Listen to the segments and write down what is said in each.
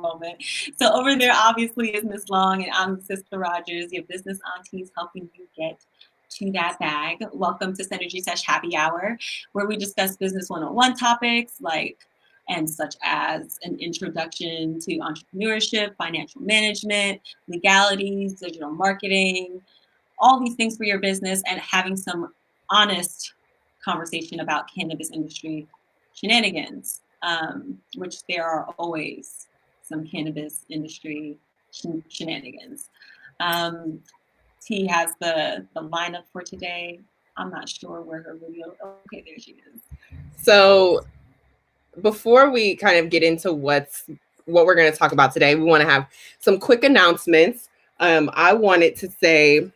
moment. So over there, obviously, is Miss Long, and I'm Sister Rogers, your business aunties helping you get to that bag. Welcome to Synergy Sesh Happy Hour, where we discuss business one-on-one topics and such as an introduction to entrepreneurship, financial management, legalities, digital marketing, all these things for your business, and having some honest conversation about cannabis industry shenanigans, which there are always some cannabis industry shenanigans. T has the lineup for today. I'm not sure where her video. Okay, there she is. So before we kind of get into what we're going to talk about today, we want to have some quick announcements. I wanted to say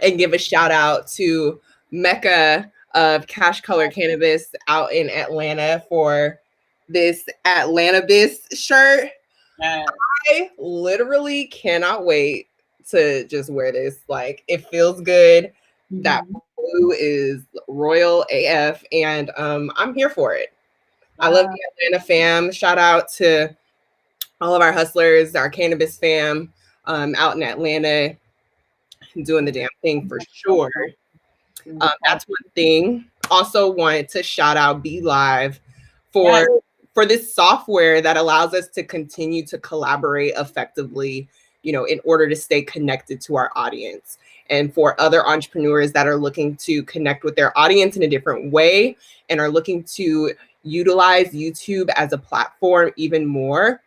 and give a shout out to Mecca of Cash Color Cannabis out in Atlanta for this Atlanta Biz shirt. Yes. I literally cannot wait to just wear this. Like, it feels good. Mm-hmm. That blue is royal AF, and I'm here for it. Wow. I love the Atlanta fam. Shout out to all of our hustlers, our cannabis fam out in Atlanta, doing the damn thing for sure. That's one thing. Also wanted to shout out Be Live for this software that allows us to continue to collaborate effectively, you know, in order to stay connected to our audience. And for other entrepreneurs that are looking to connect with their audience in a different way and are looking to utilize YouTube as a platform even more,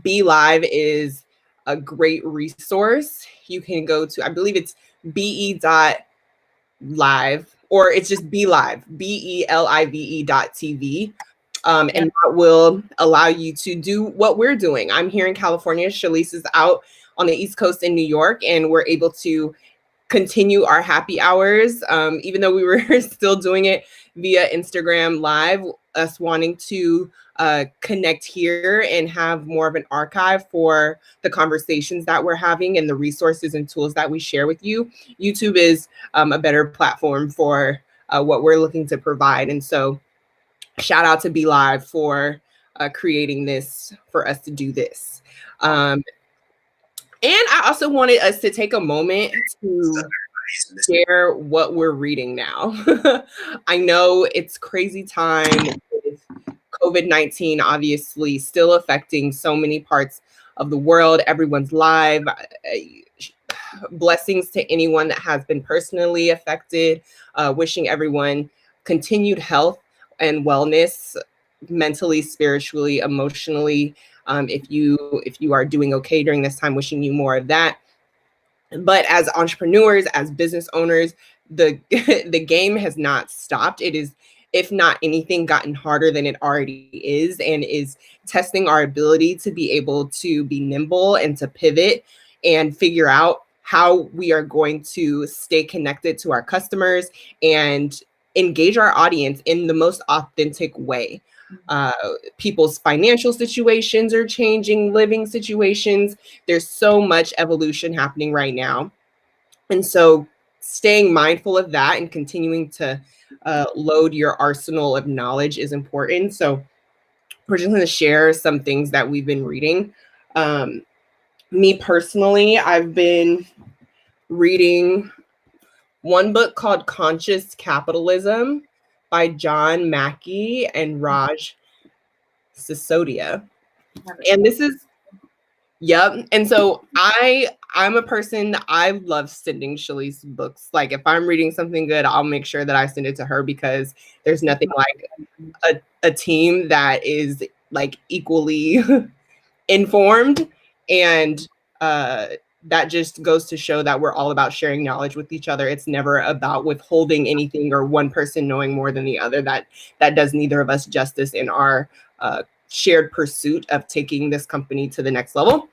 Be Live is a great resource. You can go to, I believe it's be.live, or it's just Be Live, BELIVE.TV. And that will allow you to do what we're doing. I'm here in California. Shalise is out on the East Coast in New York, and we're able to continue our happy hours, even though we were still doing it via Instagram Live, us wanting to connect here and have more of an archive for the conversations that we're having and the resources and tools that we share with you. YouTube is a better platform for what we're looking to provide. And so shout out to Be Live for creating this, for us to do this. And I also wanted us to take a moment to share what we're reading now. I know it's crazy time with COVID-19, obviously still affecting so many parts of the world, everyone's life. Blessings to anyone that has been personally affected. Wishing everyone continued health and wellness, mentally, spiritually, emotionally. If you are doing okay during this time, wishing you more of that. But as entrepreneurs, as business owners, the game has not stopped. It is, if not anything, gotten harder than it already is, and is testing our ability to be able to be nimble and to pivot and figure out how we are going to stay connected to our customers and engage our audience in the most authentic way. People's financial situations are changing, living situations. There's so much evolution happening right now. And so staying mindful of that and continuing to load your arsenal of knowledge is important. So we're just going to share some things that we've been reading. Me personally, I've been reading one book called Conscious Capitalism by John Mackey and Raj Sisodia. And this is, and so I'm a person, I love sending Shalise books. Like, if I'm reading something good, I'll make sure that I send it to her, because there's nothing like a team that is like equally informed. And that just goes to show that we're all about sharing knowledge with each other. It's never about withholding anything or one person knowing more than the other. That does neither of us justice in our shared pursuit of taking this company to the next level.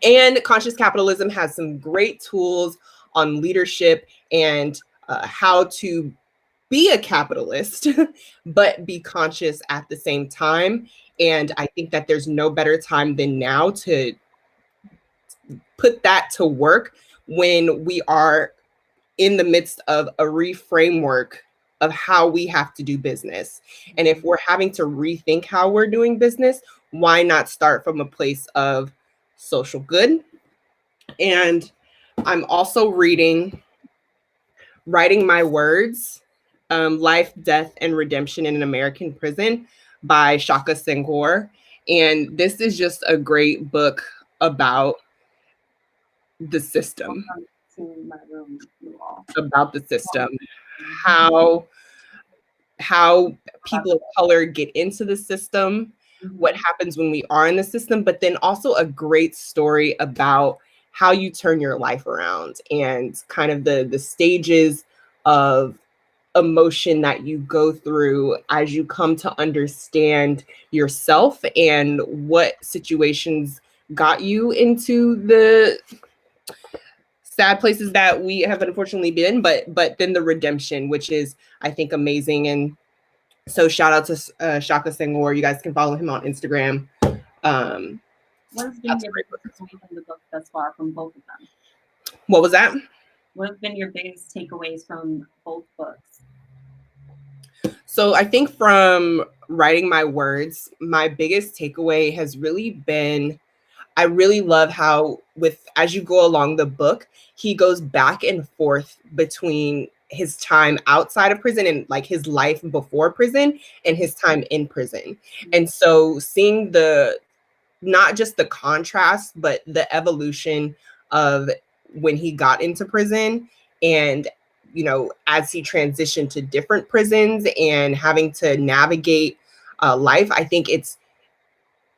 And Conscious Capitalism has some great tools on leadership and how to be a capitalist, but be conscious at the same time. And I think that there's no better time than now to put that to work when we are in the midst of a reframework of how we have to do business. And if we're having to rethink how we're doing business, why not start from a place of social good? And I'm also reading Writing My Words, Life, Death, and Redemption in an American Prison by Shaka Senghor. And this is just a great book about the system, Welcome to my room, you all. about the system, how people of color get into the system, what happens when we are in the system, but then also a great story about how you turn your life around and kind of the stages of emotion that you go through as you come to understand yourself and what situations got you into the sad places that we have unfortunately been, but then the redemption, which is, I think, amazing. And so shout out to Shaka Senghor. You guys can follow him on Instagram. What has been your biggest takeaway from the book thus far from both of them? What was that? What have been your biggest takeaways from both books? So I think from Writing My Words, my biggest takeaway has really been, I really love how as you go along the book, he goes back and forth between his time outside of prison and like his life before prison and his time in prison. And so seeing not just the contrast, but the evolution of when he got into prison and, as he transitioned to different prisons and having to navigate life. I think it's,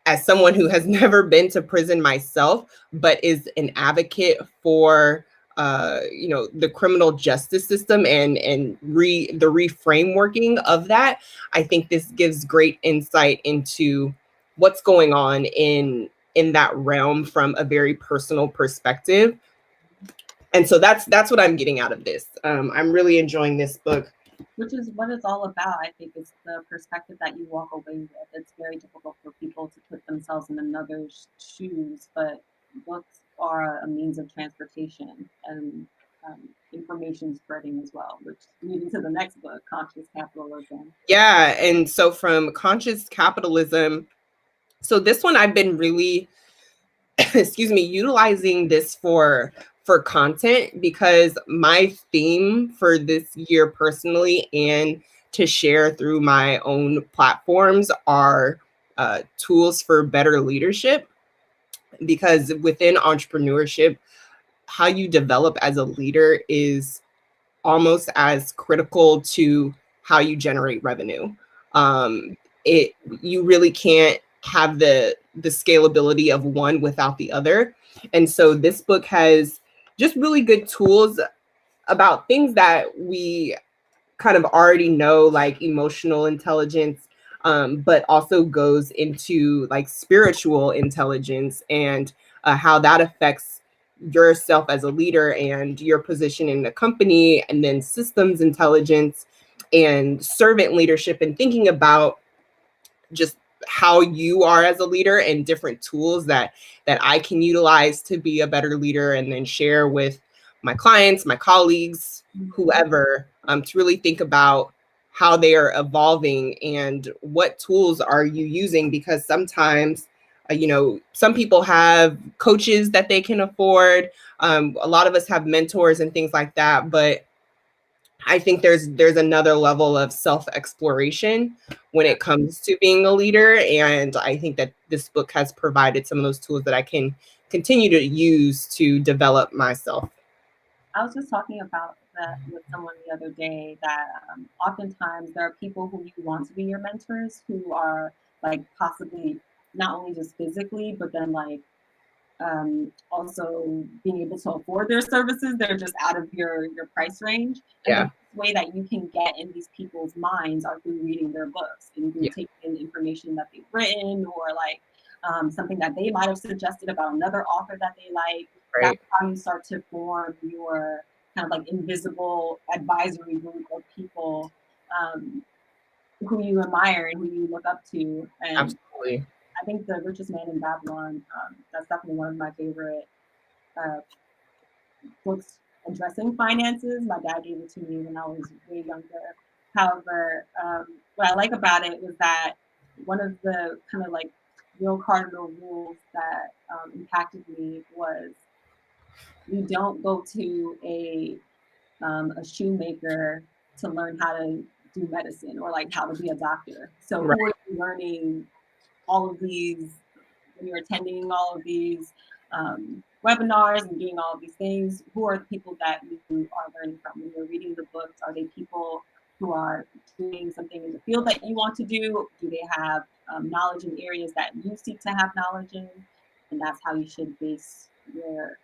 as someone who has never been to prison myself, but is an advocate for the criminal justice system and the reframeworking of that, I think this gives great insight into what's going on in that realm from a very personal perspective. And so that's what I'm getting out of this. I'm really enjoying this book. Which is what it's all about. I think it's the perspective that you walk away with. It's very difficult for people to put themselves in another's shoes, but books are a means of transportation and information spreading as well, which leads to the next book, Conscious Capitalism. Yeah, and so from Conscious Capitalism, so this one I've been really excuse me, utilizing this for content, because my theme for this year personally and to share through my own platforms are tools for better leadership. Because within entrepreneurship, how you develop as a leader is almost as critical to how you generate revenue. You really can't have the scalability of one without the other. And so this book has just really good tools about things that we kind of already know, like emotional intelligence, but also goes into like spiritual intelligence and how that affects yourself as a leader and your position in the company, and then systems intelligence and servant leadership, and thinking about just how you are as a leader and different tools that I can utilize to be a better leader, and then share with my clients, my colleagues, whoever, to really think about how they are evolving and what tools are you using. Because sometimes, some people have coaches that they can afford. A lot of us have mentors and things like that, but I think there's another level of self-exploration when it comes to being a leader. And I think that this book has provided some of those tools that I can continue to use to develop myself. I was just talking about that with someone the other day, that oftentimes there are people who you want to be your mentors who are like possibly not only just physically, but then like also being able to afford their services. They're just out of your price range. And Yeah. the way that you can get in these people's minds are through reading their books and through taking in information that they've written, or like something that they might have suggested about another author that they like. Right. That's how you start to form your kind of like invisible advisory group of people who you admire and who you look up to. And Absolutely. I think The Richest Man in Babylon, that's definitely one of my favorite books addressing finances. My dad gave it to me when I was way younger. However, what I like about it was that one of the kind of like real cardinal rules that impacted me was you don't go to a shoemaker to learn how to do medicine or like how to be a doctor. So Right. who are you learning all of these when you're attending all of these webinars and doing all of these things? Who are the people that you are learning from? When you're reading the books, are they people who are doing something in the field that you want to do? Do they have knowledge in areas that you seek to have knowledge in? And that's how you should base your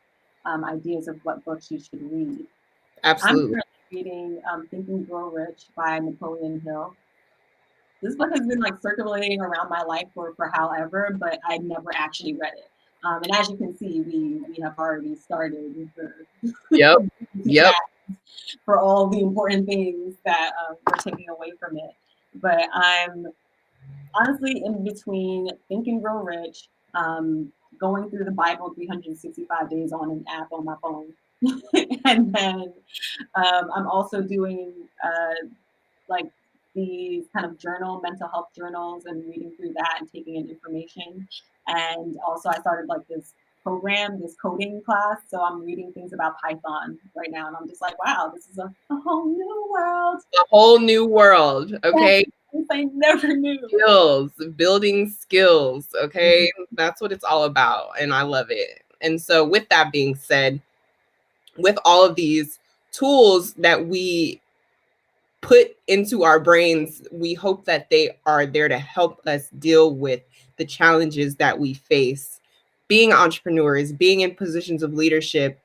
ideas of what books you should read. I'm Absolutely. currently reading Think and Grow Rich by Napoleon Hill. This book has been like circulating around my life for however, but I never actually read it. And as you can see, we have already started Yep. the Yep. chat for all the important things that we're taking away from it. But I'm honestly in between Think and Grow Rich, going through the Bible 365 days on an app on my phone, and then I'm also doing like these kind of mental health journals, and reading through that and taking in information. And also, I started like this coding class. So I'm reading things about Python right now, and I'm just like, wow, this is a whole new world. A whole new world. Okay. I never knew. Skills, building skills. Okay. That's what it's all about. And I love it. And so, with that being said, with all of these tools that we put into our brains, we hope that they are there to help us deal with the challenges that we face being entrepreneurs, being in positions of leadership,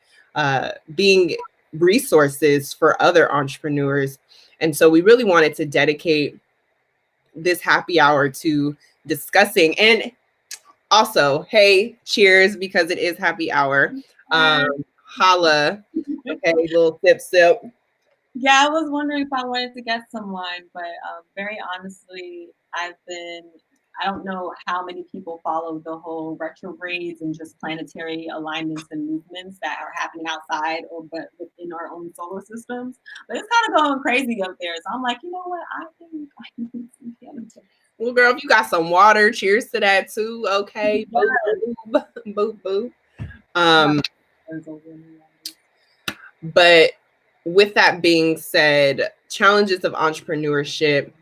being resources for other entrepreneurs. And so we really wanted to dedicate this happy hour to discussing, and also, hey, cheers, because it is happy hour. Holla. Okay, little sip, sip. Yeah, I was wondering if I wanted to get someone, but very honestly, I don't know how many people follow the whole retrogrades and just planetary alignments and movements that are happening outside or but within our own solar systems. But it's kind of going crazy up there. So I'm like, you know what? I think I can do some cannabis. Well, girl, if you got some water, cheers to that too. Okay, boop, boop, boop, boop. Um, but with that being said, challenges of entrepreneurship,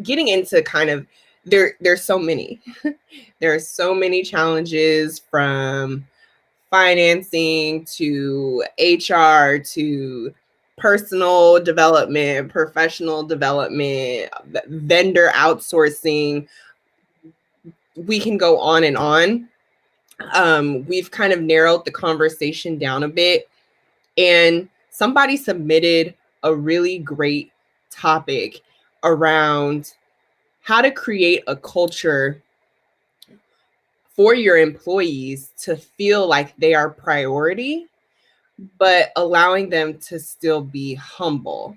getting into kind of there's so many. There are so many challenges, from financing to HR to personal development, professional development, vendor outsourcing. We can go on and on. We've kind of narrowed the conversation down a bit, and somebody submitted a really great topic around how to create a culture for your employees to feel like they are priority, but allowing them to still be humble.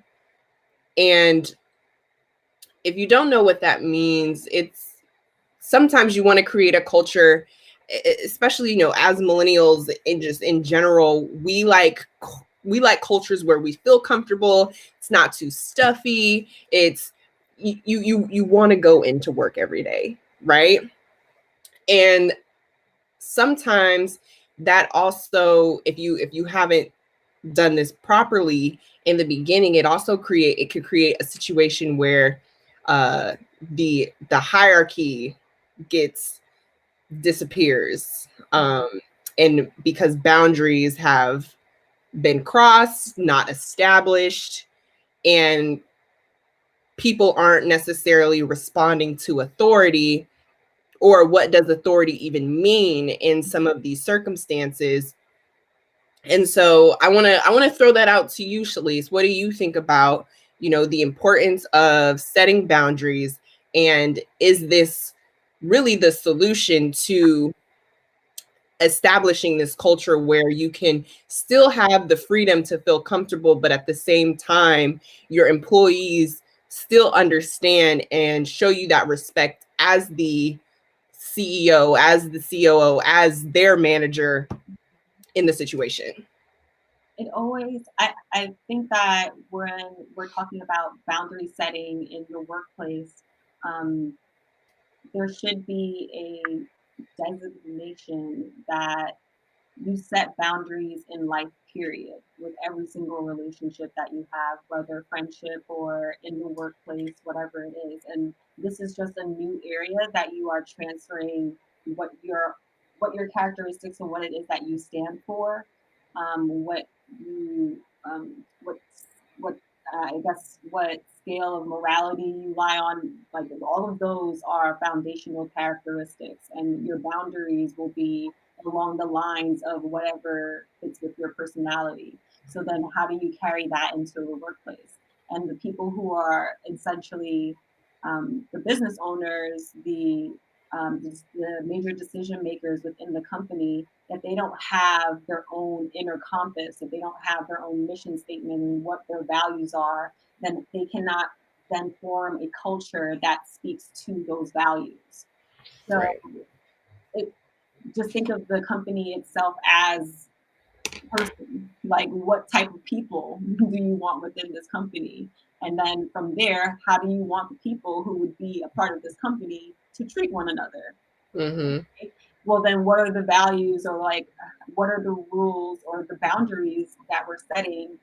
And if you don't know what that means, it's sometimes you want to create a culture, especially, as millennials and just in general, we like cultures where we feel comfortable. It's not too stuffy. It's you want to go into work every day, right? And sometimes that also, if you haven't done this properly in the beginning, it could create a situation where the hierarchy gets disappears, and because boundaries have been crossed, not established, and people aren't necessarily responding to authority, or what does authority even mean in some of these circumstances. And so I want to throw that out to you, Shalise. What do you think about, the importance of setting boundaries, and is this really the solution to establishing this culture where you can still have the freedom to feel comfortable, but at the same time, your employees still understand and show you that respect as the CEO, as the COO, as their manager in the situation? I think that when we're talking about boundary setting in your workplace, um, there should be a designation that you set boundaries in life, period, with every single relationship that you have, whether friendship or in the workplace, whatever it is. And this is just a new area that you are transferring what your what your characteristics and what it is that you stand for, what you what I guess what scale of morality you lie on. Like all of those are foundational characteristics, and your boundaries will be along the lines of whatever fits with your personality. So then how do you carry that into the workplace? And the people who are essentially the business owners, the major decision makers within the company, if they don't have their own inner compass, if they don't have their own mission statement and what their values are, then they cannot then form a culture that speaks to those values. So Right. it, just think of the company itself as person. Like, what type of people do you want within this company? And then from there, how do you want the people who would be a part of this company to treat one another? Mm-hmm. Okay. Well, then what are the values, or like what are the rules or the boundaries that we're setting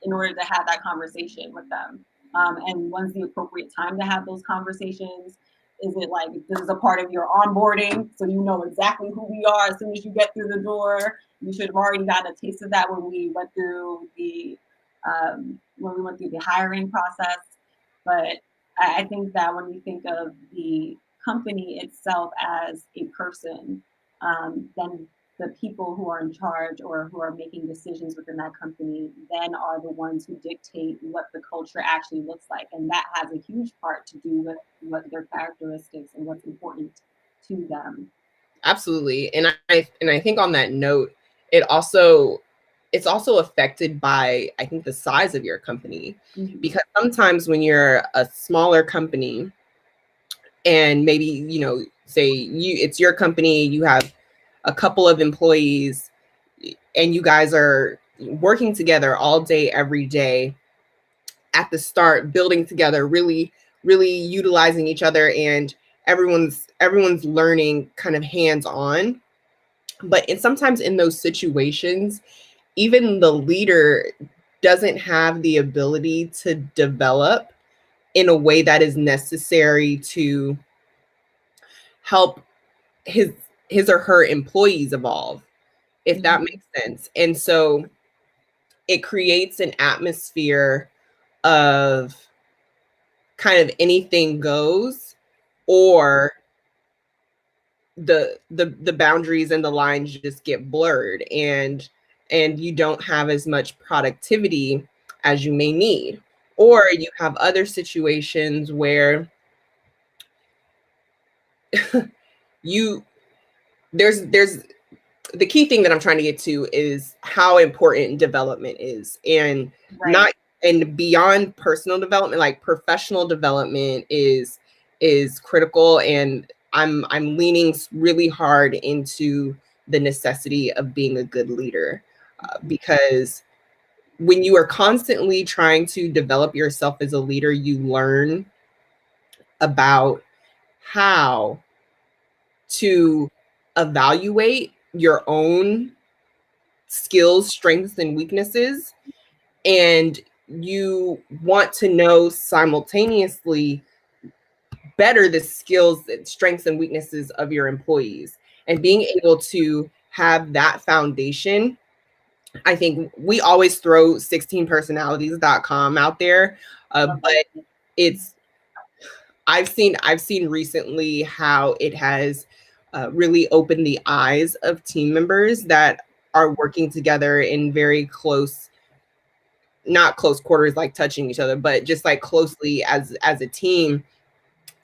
in order to have that conversation with them? And when's the appropriate time to have those conversations? Is it like this is a part of your onboarding, so you know exactly who we are as soon as you get through the door? You should have already gotten a taste of that when we went through the hiring process. But I think that when you think of the company itself as a person, then the people who are in charge or who are making decisions within that company then are the ones who dictate what the culture actually looks like. And that has a huge part to do with what their characteristics and what's important to them. Absolutely. And I think on that note, it also it's also affected by, I think, the size of your company. Mm-hmm. Because sometimes when you're a smaller company and maybe, say it's your company, you have a couple of employees and you guys are working together all day every day, at the start building together, really utilizing each other, and everyone's learning kind of hands on. But sometimes in those situations, even the leader doesn't have the ability to develop in a way that is necessary to help his his or her employees evolve, if that Mm-hmm. makes sense. And so it creates an atmosphere of kind of anything goes, or the boundaries and the lines just get blurred, and you don't have as much productivity as you may need. Or you have other situations where you there's the key thing that I'm trying to get to is how important development is, and Right. not and beyond personal development, like professional development is critical. And I'm leaning really hard into the necessity of being a good leader, because when you are constantly trying to develop yourself as a leader, you learn about how to evaluate your own skills, strengths, and weaknesses. And you want to know simultaneously better the skills, strengths, and weaknesses of your employees. And being able to have that foundation, I think we always throw 16personalities.com out there, but it's I've seen recently how it has really opened the eyes of team members that are working together in very close, not close quarters like touching each other, but just like closely as a team.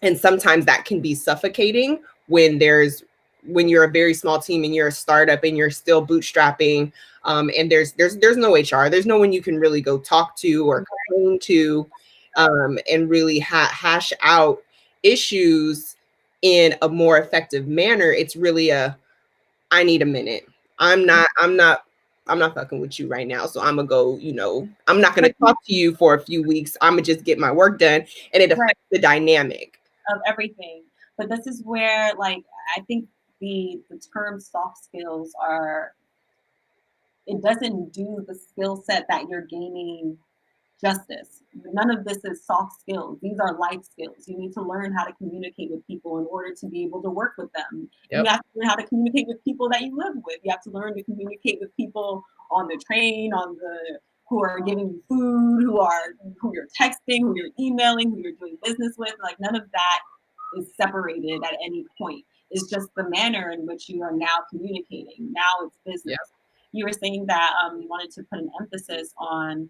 And sometimes that can be suffocating when you're a very small team and you're a startup and you're still bootstrapping, and there's no HR, there's no one you can really go talk to or complain to, and really hash out issues in a more effective manner. It's really I need a minute. I'm not fucking with you right now. So I'm gonna go, I'm not gonna talk to you for a few weeks. I'm gonna just get my work done. And it Right. affects the dynamic. Of everything. But this is where, like, I think the term soft skills are, it doesn't do the skill set that you're gaining justice. None of this is soft skills. These are life skills. You need to learn how to communicate with people in order to be able to work with them. Yep. You have to learn how to communicate with people that you live with. You have to learn to communicate with people on the train, who are giving you food, who you're texting, who you're emailing, who you're doing business with. Like, none of that is separated at any point. It's just the manner in which you are now communicating. Now it's business. Yep. You were saying that you wanted to put an emphasis on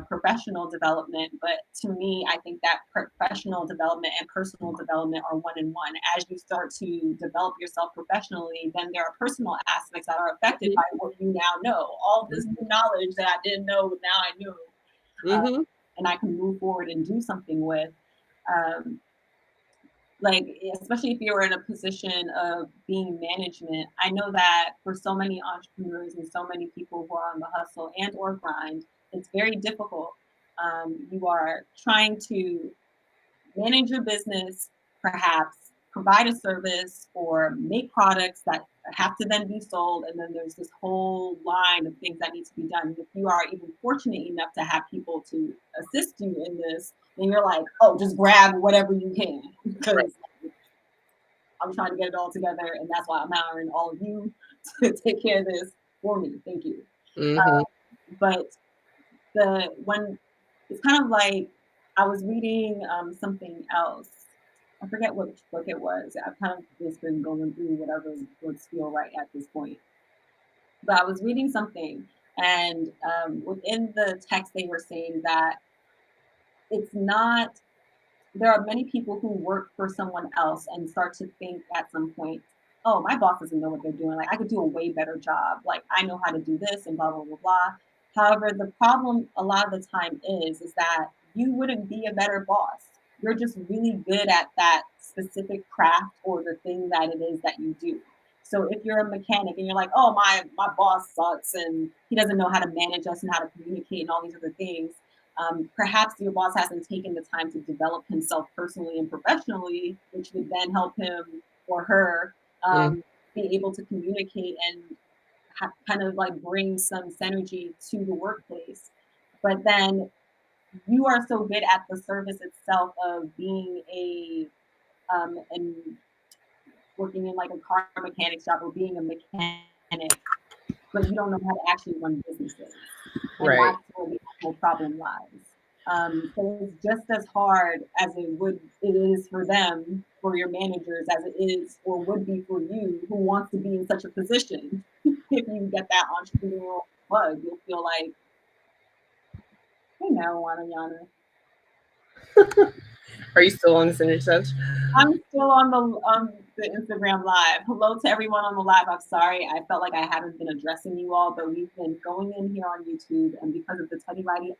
professional development, but to me, I think that professional development and personal development are one in one. As you start to develop yourself professionally, then there are personal aspects that are affected by what you now know. All this new knowledge that I didn't know, now I know, and I can move forward and do something with. Like, especially if you're in a position of being management, I know that for so many entrepreneurs and so many people who are on the hustle and or grind, it's very difficult. You are trying to manage your business, perhaps provide a service or make products that have to then be sold. And then there's this whole line of things that need to be done. If you are even fortunate enough to have people to assist you in this, then you're like, oh, just grab whatever you can, because I'm trying to get it all together. And that's why I'm hiring all of you to take care of this for me. Thank you. But when it's kind of like, I was reading something else. I forget which book it was. I've kind of just been going through whatever books feel right at this point. But I was reading something, and within the text, they were saying that it's not, there are many people who work for someone else and start to think at some point, oh, my boss doesn't know what they're doing. Like, I could do a way better job. Like, I know how to do this and blah, blah, blah, blah. However, the problem a lot of the time is that you wouldn't be a better boss. You're just really good at that specific craft or the thing that it is that you do. So if you're a mechanic and you're like, oh, my boss sucks and he doesn't know how to manage us and how to communicate and all these other things, perhaps your boss hasn't taken the time to develop himself personally and professionally, which would then help him or her be able to communicate and kind of like bring some synergy to the workplace. But then you are so good at the service itself of being and working in like a car mechanic shop or being a mechanic, but you don't know how to actually run businesses. And that's where the actual problem lies. So it's just as hard as it is for them, for your managers, as it is or would be for you who wants to be in such a position. If you get that entrepreneurial bug, you'll feel like, hey, marijuana, Yana. Are you still on the Synergy Sesh? I'm still on the Instagram live. Hello to everyone on the live. I'm sorry. I felt like I haven't been addressing you all, but we've been going in here on YouTube, and because of the Teddy Riley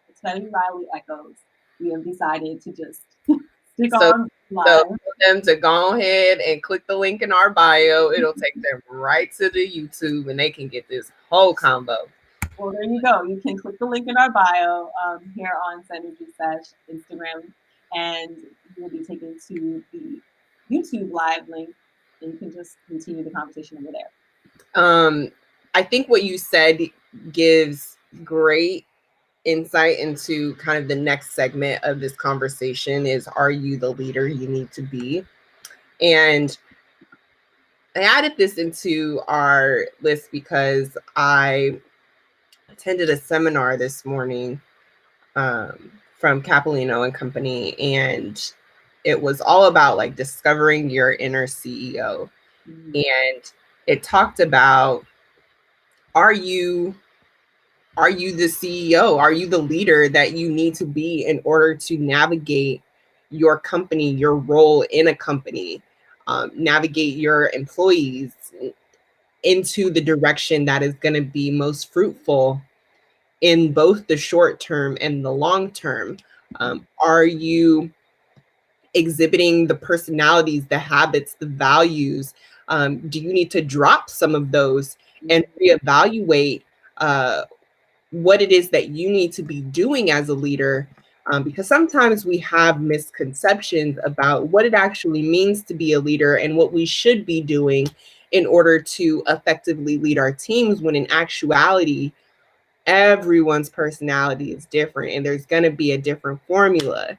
echoes, we have decided to just stick on live. So for them to go ahead and click the link in our bio, it'll take them right to the YouTube, and they can get this whole combo. Well, there you go. You can click the link in our bio here on Synergy Sesh Instagram, and you will be taken to the YouTube live link, and you can just continue the conversation over there. I think what you said gives great insight into kind of the next segment of this conversation is, are you the leader you need to be? And I added this into our list because I attended a seminar this morning from Capolino and Company, and it was all about like discovering your inner CEO. And it talked about, are you the CEO? Are you the leader that you need to be in order to navigate your company, your role in a company, navigate your employees into the direction that is going to be most fruitful in both the short term and the long term? Are you exhibiting the personalities, the habits, the values? Do you need to drop some of those and reevaluate what it is that you need to be doing as a leader because sometimes we have misconceptions about what it actually means to be a leader and what we should be doing in order to effectively lead our teams, when in actuality, everyone's personality is different and there's going to be a different formula.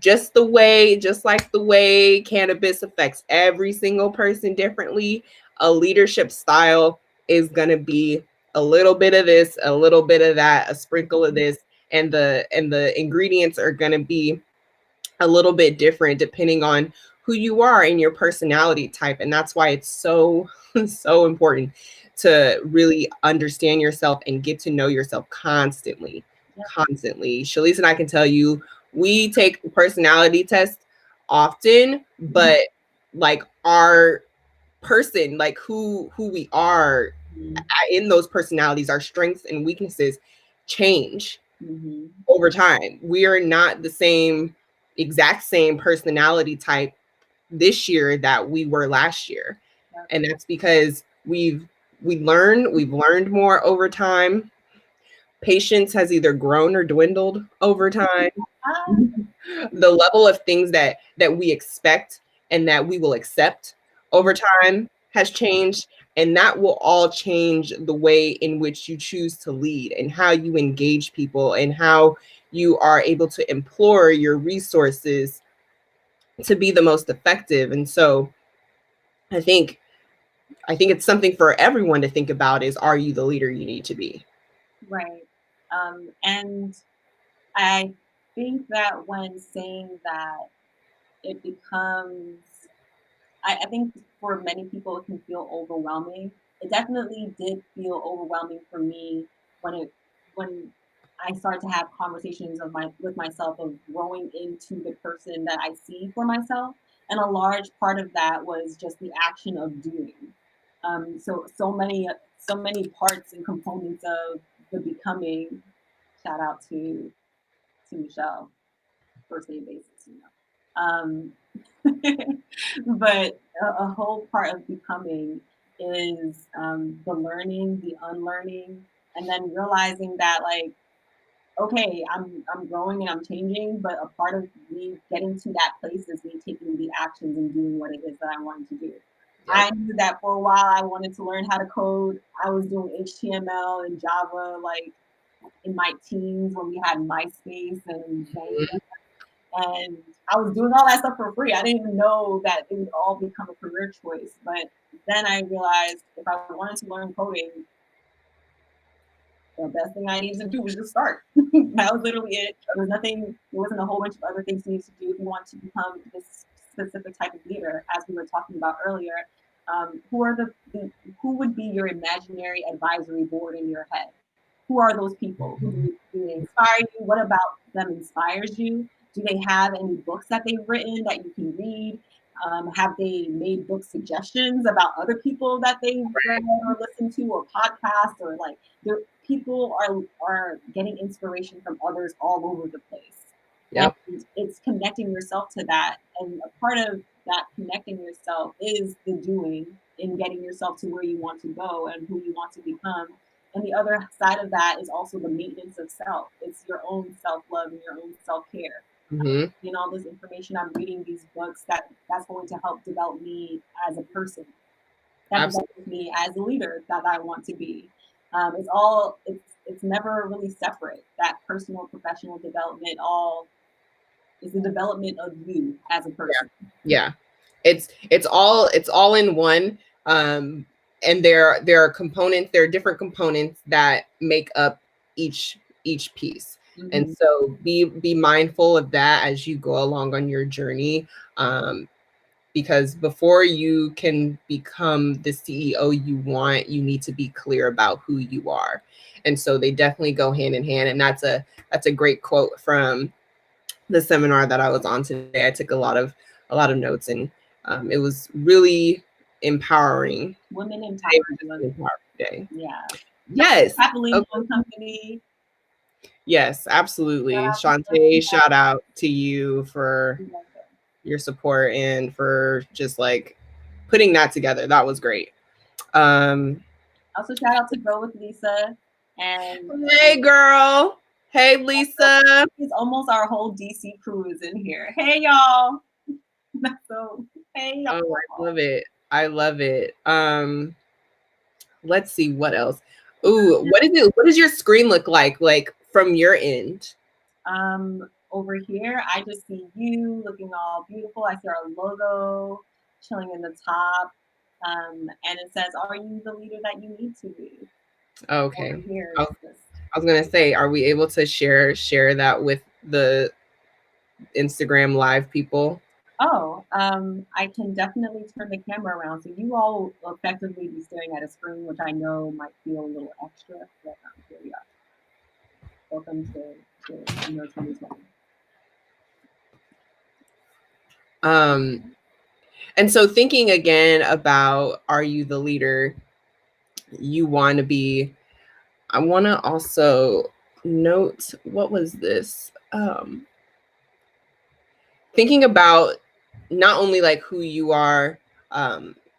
Just like the way cannabis affects every single person differently, a leadership style is going to be a little bit of this, a little bit of that, a sprinkle of this, and the ingredients are going to be a little bit different depending on who you are and your personality type. And that's why it's so so important to really understand yourself and get to know yourself constantly. Shalise and I can tell you, we take the personality test often, but like our person, like who we are in those personalities, our strengths and weaknesses change over time. We are not the exact same personality type this year that we were last year. And that's because we've learned more over time. Patience has either grown or dwindled over time. The level of things that we expect and that we will accept over time has changed, and that will all change the way in which you choose to lead and how you engage people and how you are able to employ your resources to be the most effective. And so I think it's something for everyone to think about is, are you the leader you need to be? Right. And I think that when saying that, it becomes, I think for many people it can feel overwhelming. It definitely did feel overwhelming for me when I started to have conversations with myself of growing into the person that I see for myself. And a large part of that was just the action of doing. So many parts and components of the becoming. Shout out to Michelle, first name basis, you know. But a whole part of becoming is the learning, the unlearning, and then realizing that, like, okay, I'm growing and I'm changing, but a part of me getting to that place is me taking the actions and doing what it is that I wanted to do. Yep. I knew that for a while I wanted to learn how to code. I was doing HTML and Java like in my teens when we had MySpace and and I was doing all that stuff for free. I didn't even know that it would all become a career choice. But then I realized if I wanted to learn coding, the best thing I needed to do was just start. That was literally it. There wasn't a whole bunch of other things you need to do if you want to become this specific type of leader, as we were talking about earlier. Who would be your imaginary advisory board in your head? Who are those people? Who do they inspire you? What about them inspires you? Do they have any books that they've written that you can read? Have they made book suggestions about other people that they've read or listened to, or podcasts, or like people are getting inspiration from others all over the place. Yep. And it's connecting yourself to that. And a part of that connecting yourself is the doing in getting yourself to where you want to go and who you want to become. And the other side of that is also the maintenance of self. It's your own self-love and your own self-care. In all this information, I'm reading these books that's going to help develop me as a person, that develops me as a leader that I want to be. It's never really separate. That personal, professional development all is the development of you as a person. Yeah. It's all in one. And there are components, there are different components that make up each piece. And so be mindful of that as you go along on your journey. Because before you can become the CEO you want, you need to be clear about who you are. And so they definitely go hand in hand. And that's a great quote from the seminar that I was on today. I took a lot of notes, and it was really empowering. Women empowerment day. Yeah. Yes. Happily Owned Company. Yes, absolutely. Shantae, shout out to you for your support and for just like putting that together. That was great. Also, shout out to Grow with Lisa. And hey, girl. Hey, Lisa. It's almost our whole DC crew is in here. Hey, y'all. So, hey, y'all. Oh, I love it. I love it. Let's see what else. Ooh, what is it? What does your screen look like from your end? Over here, I just see you looking all beautiful. I see our logo chilling in the top. And it says, "Are you the leader that you need to be?" Over Okay. here I is was, this. I was gonna say, are we able to share that with the Instagram live people? Oh, I can definitely turn the camera around. So you all will effectively be staring at a screen, which I know might feel a little extra, but here we are. Welcome to 2020. And so thinking again about, are you the leader you want to be? I want to also note, what was this? Thinking about not only like who you are,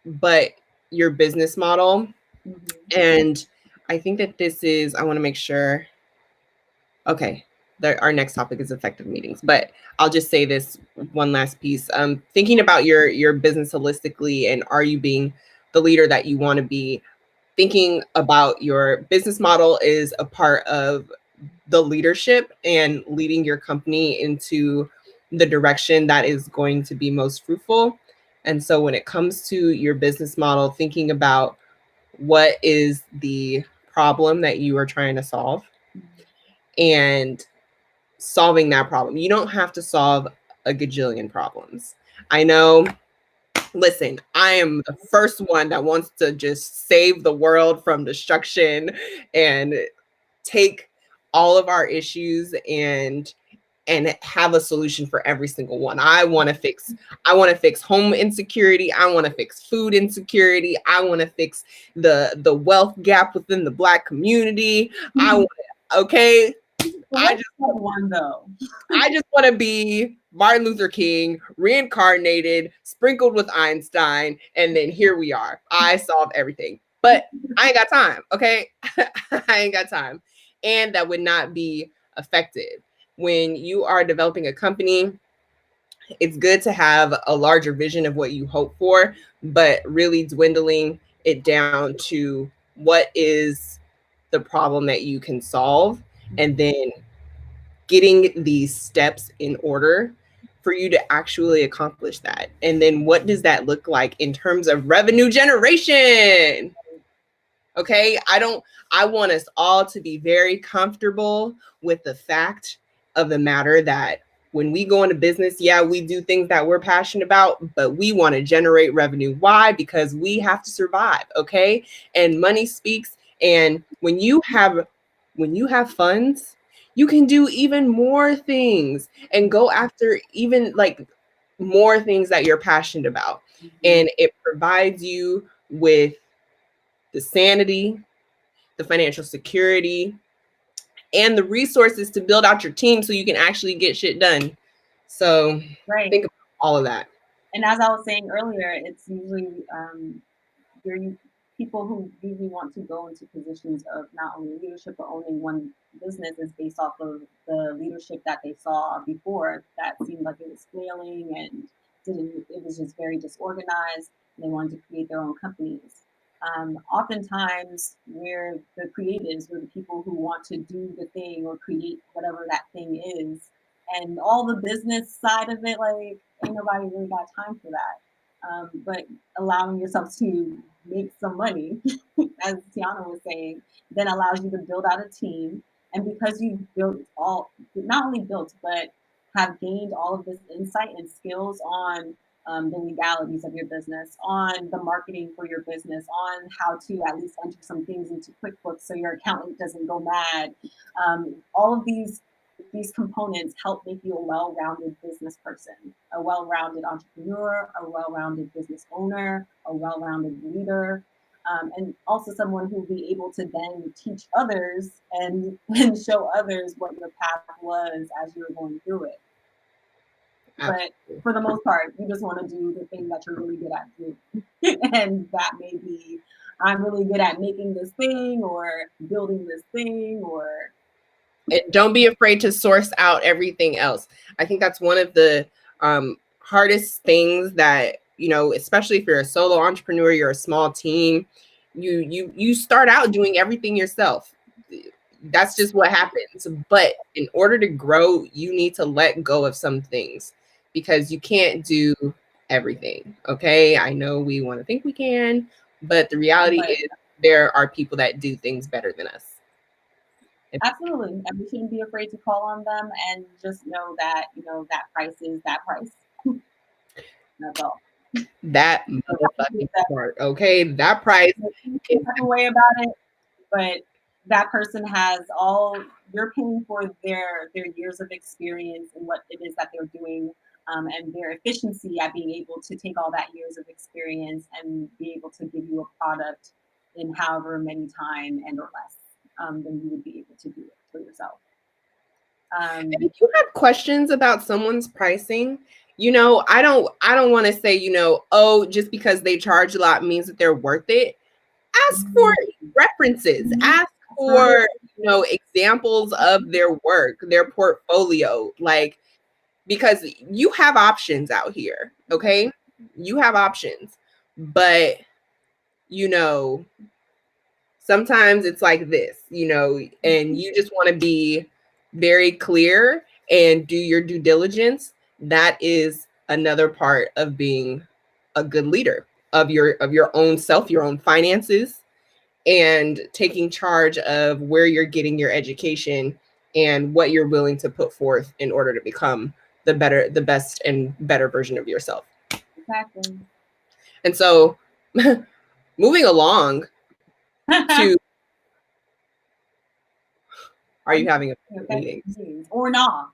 but your business model. Mm-hmm. And I think that this is, I want to make sure. Okay, our next topic is effective meetings, but I'll just say this one last piece. Thinking about your business holistically, and are you being the leader that you want to be? Thinking about your business model is a part of the leadership and leading your company into the direction that is going to be most fruitful. And so when it comes to your business model, thinking about what is the problem that you are trying to solve and solving that problem. You don't have to solve a gajillion problems. I know, listen, I am the first one that wants to just save the world from destruction and take all of our issues and have a solution for every single one. I want to fix home insecurity, I want to fix food insecurity, I want to fix the wealth gap within the Black community. I want to, okay, What's one though? I just want to be Martin Luther King, reincarnated, sprinkled with Einstein, and then here we are. I solved everything. But I ain't got time, okay? I ain't got time. And that would not be effective. When you are developing a company, it's good to have a larger vision of what you hope for, but really dwindling it down to what is the problem that you can solve, and then getting these steps in order for you to actually accomplish that. And then what does that look like in terms of revenue generation? Okay, I want us all to be very comfortable with the fact of the matter that when we go into business, yeah, we do things that we're passionate about, but we want to generate revenue. Why? Because we have to survive, okay? And money speaks. And when you have funds, you can do even more things and go after even like more things that you're passionate about. And it provides you with the sanity, the financial security, and the resources to build out your team so you can actually get shit done. So Right. think about all of that. And as I was saying earlier, it's usually people who usually want to go into positions of not only leadership but owning one business is based off of the leadership that they saw before that seemed like it was failing and it was just very disorganized. And they wanted to create their own companies. Oftentimes, we're the creatives, we're the people who want to do the thing or create whatever that thing is. And all the business side of it, like, ain't nobody really got time for that. But allowing yourself to make some money, as Tiana was saying, then allows you to build out a team. And because you've built not only built, but have gained all of this insight and skills on the legalities of your business, on the marketing for your business, on how to at least enter some things into QuickBooks so your accountant doesn't go mad. All of these components help make you a well-rounded business person, a well-rounded entrepreneur, a well-rounded business owner, a well-rounded leader, and also someone who will be able to then teach others and show others what your path was as you were going through it. But for the most part, you just want to do the thing that you're really good at doing. And that may be, I'm really good at making this thing or building this thing or And don't be afraid to source out everything else. I think that's one of the hardest things that, especially if you're a solo entrepreneur, you're a small team, you start out doing everything yourself. That's just what happens. But in order to grow, you need to let go of some things because you can't do everything. Okay. I know we want to think we can, but the reality is there are people that do things better than us. Absolutely. And we shouldn't be afraid to call on them and just know that, that price is that price. That's all. That motherfucking part. Okay. That price is a way about it, but that person has you're paying for their years of experience and what it is that they're doing, and their efficiency at being able to take all that years of experience and be able to give you a product in however many time and or less than you would be able to do it for yourself. And if you have questions about someone's pricing, I don't want to say, oh, just because they charge a lot means that they're worth it. Ask for references. Ask for, examples of their work, their portfolio, because you have options out here. Okay. You have options, but sometimes it's like this, and you just want to be very clear and do your due diligence. That is another part of being a good leader of your own self, your own finances, and taking charge of where you're getting your education and what you're willing to put forth in order to become the best and better version of yourself. Exactly. And so moving along to, are you having a meeting? Or not?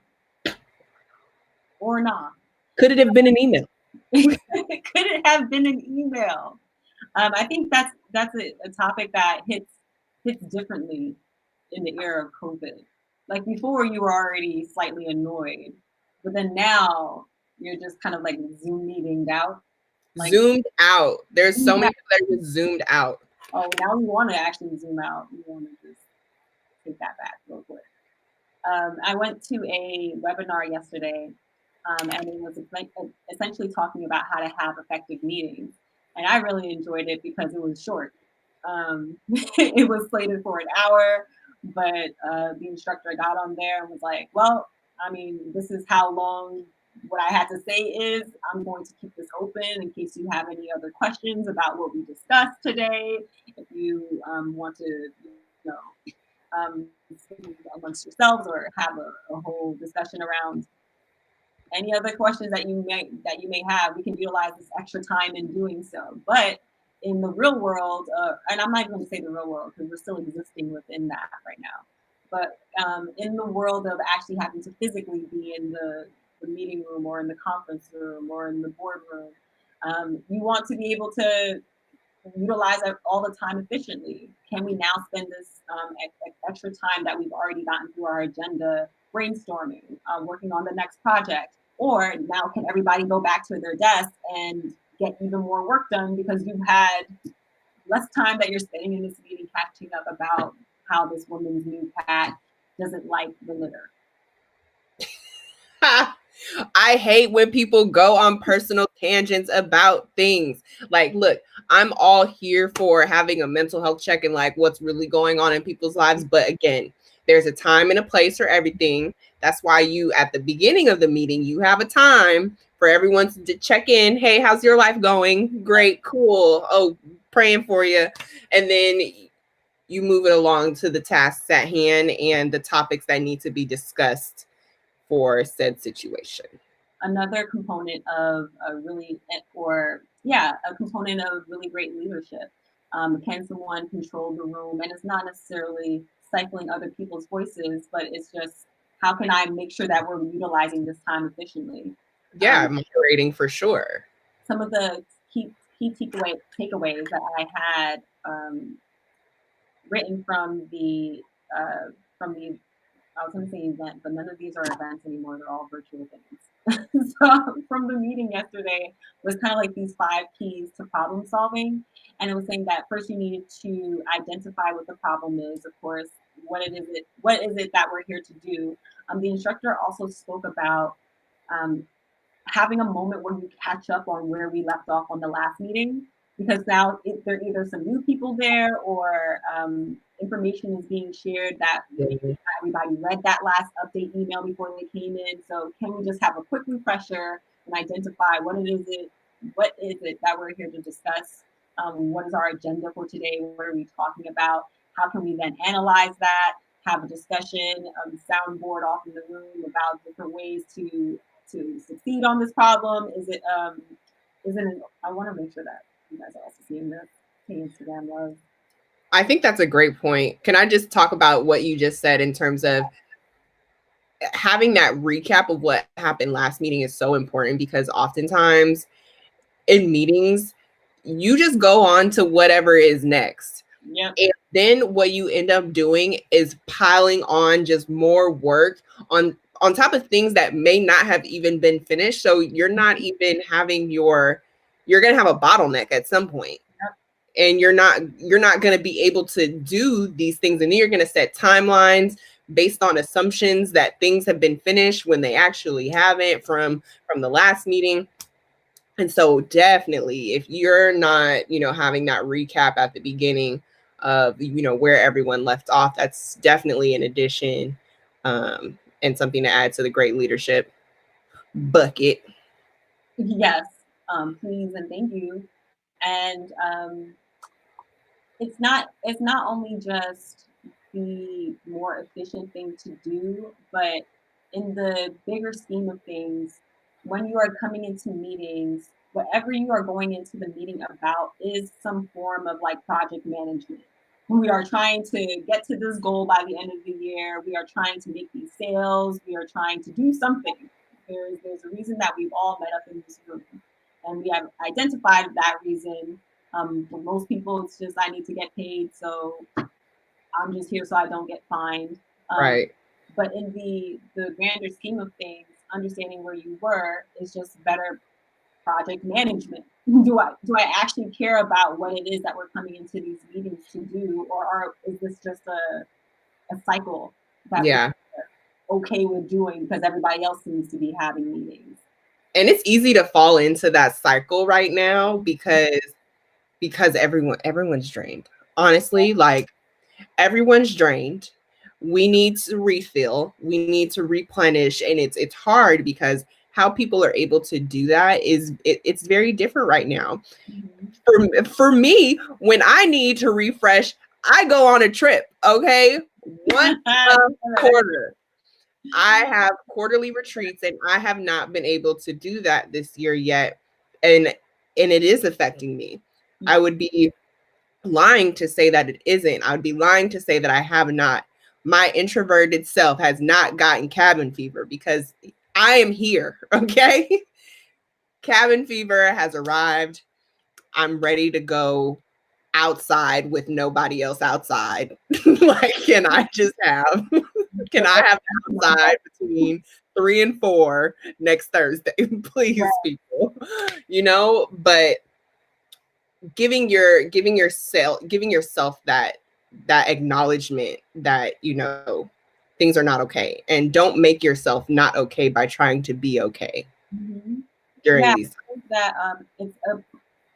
Or not? Could it have been an email? Could it have been an email? I think that's a topic that hits differently in the era of COVID. Like before, you were already slightly annoyed, but then now you're just kind of like Zoom meetinged out. Zoomed out. There's so many people that are just zoomed out. Oh, now we want to actually zoom out. We want to just take that back real quick. I went to a webinar yesterday, and it was essentially talking about how to have effective meetings. And I really enjoyed it because it was short. It was slated for an hour, but the instructor got on there and was like, well, I mean, this is how long what I had to say is. I'm going to keep this open in case you have any other questions about what we discussed today. If you want to, amongst yourselves or have a whole discussion around any other questions that you may have, we can utilize this extra time in doing so. But in the real world, and I'm not going to say the real world because we're still existing within that right now, but in the world of actually having to physically be in the meeting room or in the conference room or in the boardroom, you want to be able to utilize all the time efficiently. Can we now spend this extra time that we've already gotten through our agenda brainstorming, working on the next project? Or now can everybody go back to their desk and get even more work done because you've had less time that you're spending in this meeting catching up about how this woman's new cat doesn't like the litter? I hate when people go on personal tangents about things. Like, look, I'm all here for having a mental health check and like what's really going on in people's lives. But again, there's a time and a place for everything. That's why at the beginning of the meeting, you have a time for everyone to check in. Hey, how's your life going? Great, cool. Oh, praying for you. And then you move it along to the tasks at hand and the topics that need to be discussed for said situation. Another component of a component of really great leadership. Can someone control the room? And it's not necessarily stifling other people's voices, but it's just how can I make sure that we're utilizing this time efficiently? Yeah, moderating for sure. Some of the key takeaways that I had written from the I was going to say event, but none of these are events anymore. They're all virtual things. So from the meeting yesterday was kind of like these 5 keys to problem solving. And it was saying that first you needed to identify what the problem is. Of course, what is it that we're here to do. The instructor also spoke about having a moment where we catch up on where we left off on the last meeting, because now there are either some new people there or information is being shared that everybody read that last update email before they came in. So can we just have a quick refresher and identify what is it that we're here to discuss? What is our agenda for today? What are we talking about? How can we then analyze that? Have a discussion, soundboard off in the room about different ways to succeed on this problem. I want to make sure that you guys are also seeing this Instagram love. I think that's a great point. Can I just talk about what you just said in terms of having that recap of what happened last meeting is so important, because oftentimes in meetings, you just go on to whatever is next. Yep. And then what you end up doing is piling on just more work on top of things that may not have even been finished. So you're not even having you're going to have a bottleneck at some point. Yep. And you're not going to be able to do these things. And then you're going to set timelines based on assumptions that things have been finished when they actually haven't from the last meeting. And so definitely, if you're not, having that recap at the beginning of, where everyone left off, that's definitely an addition and something to add to the great leadership bucket. Yes, please and thank you. And it's not only just the more efficient thing to do, but in the bigger scheme of things, when you are coming into meetings, whatever you are going into the meeting about is some form of like project management. We are trying to get to this goal by the end of the year. We are trying to make these sales. We are trying to do something. There's a reason that we've all met up in this room, and we have identified that reason. For most people, it's just I need to get paid, so I'm just here so I don't get fined. Right. But in the grander scheme of things, understanding where you were is just better project management. Do I actually care about what it is that we're coming into these meetings to do, or is this just a cycle that we're okay with doing because everybody else seems to be having meetings? And it's easy to fall into that cycle right now because everyone's drained. Honestly, like everyone's drained. We need to refill. We need to replenish, and it's hard because how people are able to do that it's very different right now. Mm-hmm. For me, when I need to refresh, I go on a trip. Okay, once a quarter. I have quarterly retreats, and I have not been able to do that this year yet, and it is affecting me. Mm-hmm. I would be lying to say that it isn't. I would be lying to say that I have not. My introverted self has not gotten cabin fever because I am here, okay? Cabin fever has arrived. I'm ready to go outside with nobody else outside. Like, can I have outside between 3 and 4 next Thursday, please, people? But giving yourself that acknowledgement that things are not okay, and don't make yourself not okay by trying to be okay during these times. That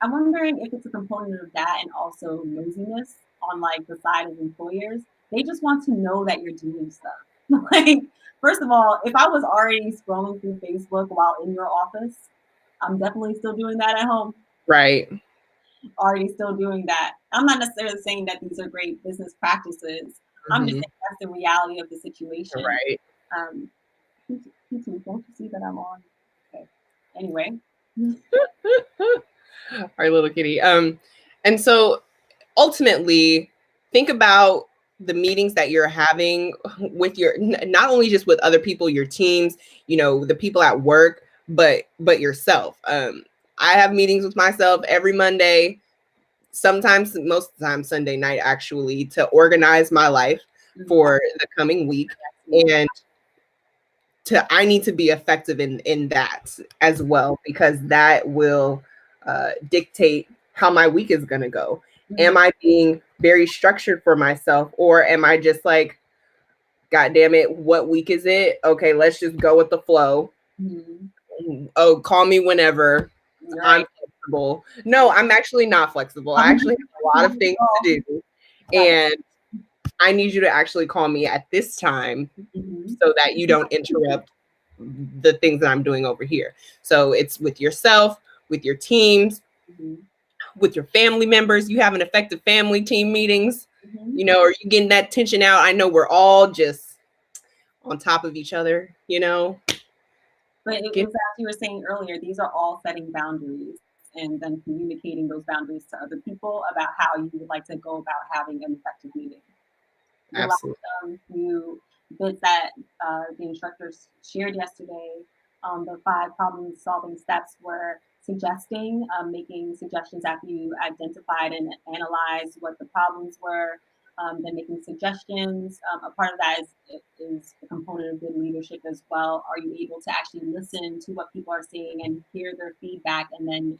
I'm wondering if it's a component of that and also laziness on like the side of employers. They just want to know that you're doing stuff. Like, first of all, if I was already scrolling through Facebook while in your office, I'm definitely still doing that at home. Right. Already still doing that. I'm not necessarily saying that these are great business practices. Mm-hmm. I'm just saying that's the reality of the situation. Right. Don't you see that I'm on? Okay. Anyway. Our little kitty. And so ultimately, think about the meetings that you're having with not only just with other people, your teams, the people at work, but yourself. I have meetings with myself every Monday, sometimes, most of the time, Sunday night, actually, to organize my life for the coming week. And I need to be effective in that as well, because that will dictate how my week is going to go. Am I being very structured for myself, or am I just like, God damn it, what week is it? Okay, let's just go with the flow. Oh, call me whenever. I'm Right. flexible. No, I'm actually not flexible. I actually have a lot of things to do. Right. And I need you to actually call me at this time Mm-hmm. so that you don't interrupt the things that I'm doing over here. So it's with yourself, with your teams, Mm-hmm. with your family members. You having effective family team meetings, Mm-hmm. you know, are you getting that tension out? I know we're all just on top of each other, you know. But it Get was, as you were saying earlier, these are all setting boundaries and then communicating those boundaries to other people about how you would like to go about having an effective meeting. The last absolutely. few bits that the instructors shared yesterday, the 5 problem-solving steps were suggesting, making suggestions after you identified and analyzed what the problems were, then making suggestions. A part of that is a component of good leadership as well. Are you able to actually listen to what people are saying and hear their feedback and then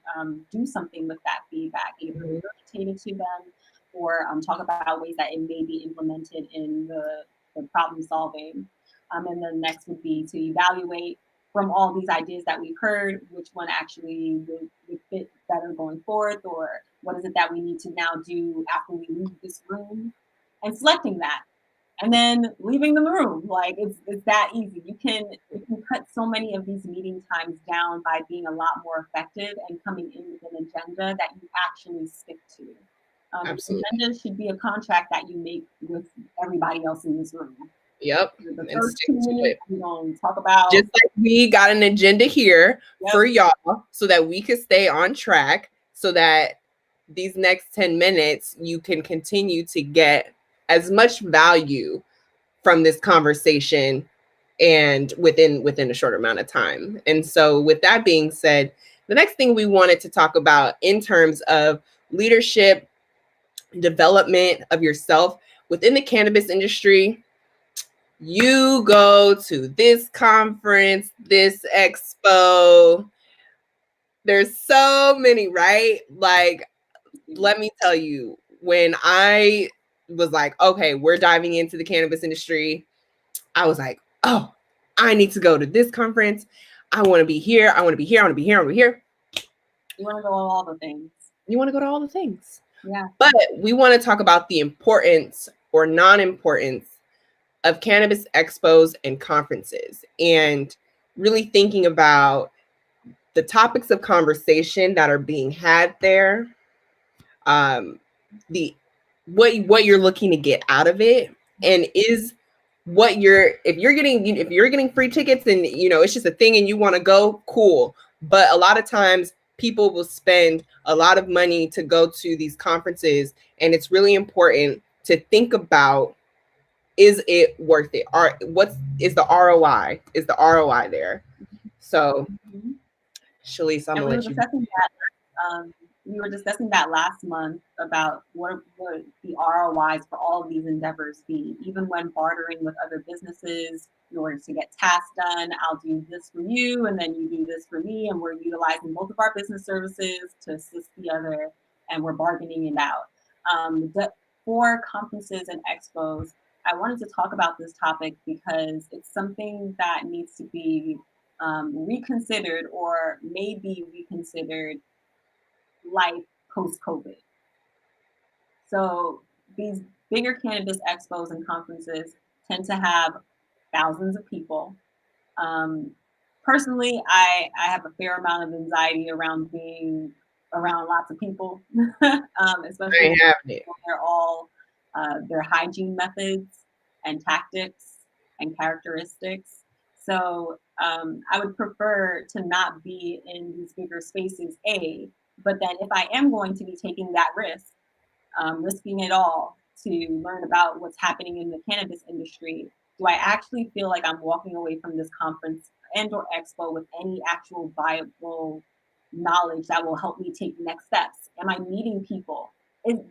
do something with that feedback, either Mhm. regurgitate it to them or talk about ways that it may be implemented in the problem solving. And then next would be to evaluate from all these ideas that we've heard, which one actually would fit better going forth, or what is it that we need to now do after we leave this room, and selecting that. And then leaving the room, like it's that easy. You can cut so many of these meeting times down by being a lot more effective and coming in with an agenda that you actually stick to. The Absolutely. agenda should be a contract that you make with everybody else in this room. Yep. The And first stick to 2 minutes, it. we're going to talk about, Just like we got an agenda here yep, for y'all so that we could stay on track so that these next 10 minutes you can continue to get as much value from this conversation and within a short amount of time. And so with that being said, the next thing we wanted to talk about in terms of leadership, development of yourself within the cannabis industry, you go to this conference, this expo. There's so many, right? Like, let me tell you, when I was like, okay, we're diving into the cannabis industry, I was like, oh, I need to go to this conference. I want to be here. I want to be here. I want to be here. I want to be here. you want to go on all the things. You want to go to all the things. Yeah. But we want to talk about the importance or non importance of cannabis expos and conferences and really thinking about the topics of conversation that are being had there, the what you're looking to get out of it, and is what you're if you're getting free tickets and you know it's just a thing and you want to go, cool. But a lot of times people will spend a lot of money to go to these conferences, and it's really important to think about, is it worth it? What is the ROI? Is the ROI there? So, Mm-hmm. Shalise, I'm And gonna we were let you. discussing that. We were discussing that last month about what would the ROIs for all of these endeavors be, even when bartering with other businesses in order to get tasks done. I'll do this for you, and then you do this for me, and we're utilizing both of our business services to assist the other, and we're bargaining it out. For conferences and expos, I wanted to talk about this topic because it's something that needs to be reconsidered or maybe reconsidered life post COVID. So these bigger cannabis expos and conferences tend to have thousands of people. Um, Personally, I have a fair amount of anxiety around being around lots of people, I especially ain't having it. when they're all their hygiene methods and tactics and characteristics. So I would prefer to not be in these bigger spaces, A, but then if I am going to be taking that risk, risking it all to learn about what's happening in the cannabis industry, do I actually feel like I'm walking away from this conference and or expo with any actual viable knowledge that will help me take next steps? Am I meeting people?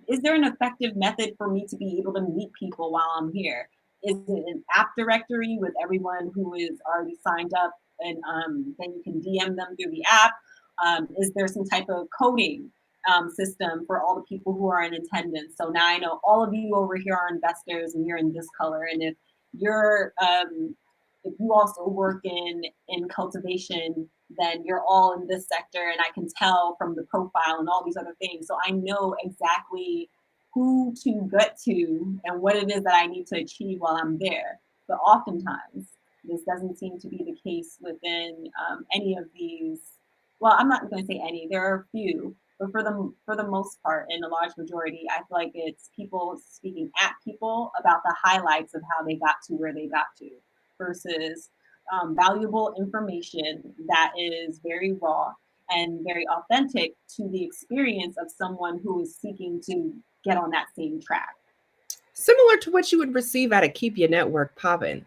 Is there an effective method for me to be able to meet people while I'm here? Is it an app directory with everyone who is already signed up and then you can DM them through the app? Is there some type of coding system for all the people who are in attendance. So now I know all of you over here are investors and you're in this color. And if you also work in cultivation, then you're all in this sector. And I can tell from the profile and all these other things. So I know exactly who to get to and what it is that I need to achieve while I'm there. But oftentimes, this doesn't seem to be the case within any of these. Well, I'm not going to say any. There are a few, but for the most part, in a large majority, I feel like it's people speaking at people about the highlights of how they got to where they got to, versus valuable information that is very raw and very authentic to the experience of someone who is seeking to get on that same track. Similar to what you would receive at a Keep Your Network Poppin'.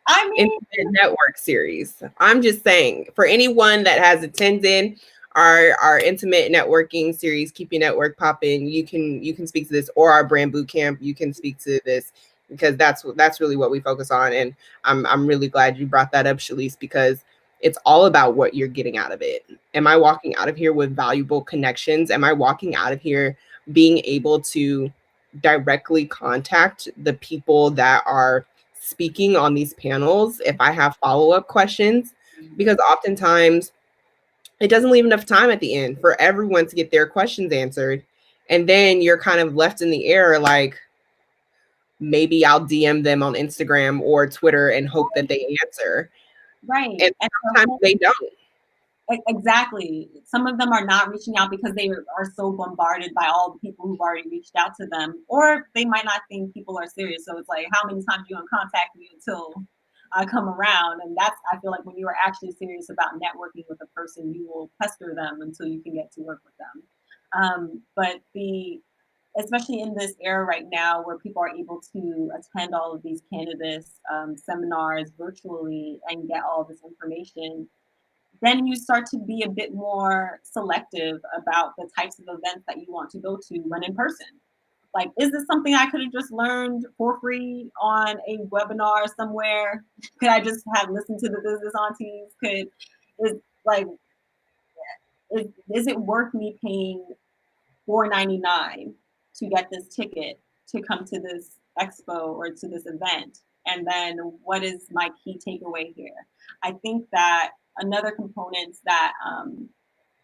I mean, Network series. I'm just saying, for anyone that has attended our intimate networking series, Keep Your Network Poppin', you can speak to this, or our brand boot camp, you can speak to this, because that's really what we focus on. And I'm really glad you brought that up, Shalise, because it's all about what you're getting out of it. Am I walking out of here with valuable connections? Am I walking out of here being able to directly contact the people that are speaking on these panels if I have follow-up questions? Because oftentimes it doesn't leave enough time at the end for everyone to get their questions answered. And then you're kind of left in the air, like, maybe I'll DM them on Instagram or Twitter and hope that they answer. right. And sometimes they don't. Exactly. Some of them are not reaching out because they are so bombarded by all the people who've already reached out to them, or they might not think people are serious. So it's like, how many times are you gonna contact me until I come around? And that's, I feel like, when you are actually serious about networking with a person, you will pester them until you can get to work with them. But especially in this era right now where people are able to attend all of these cannabis seminars virtually and get all this information, then you start to be a bit more selective about the types of events that you want to go to when in person. Like, is this something I could have just learned for free on a webinar somewhere? Could I just have listened to the business aunties? Is it worth me paying $4.99 to get this ticket to come to this expo or to this event? And then what is my key takeaway here? I think that another component that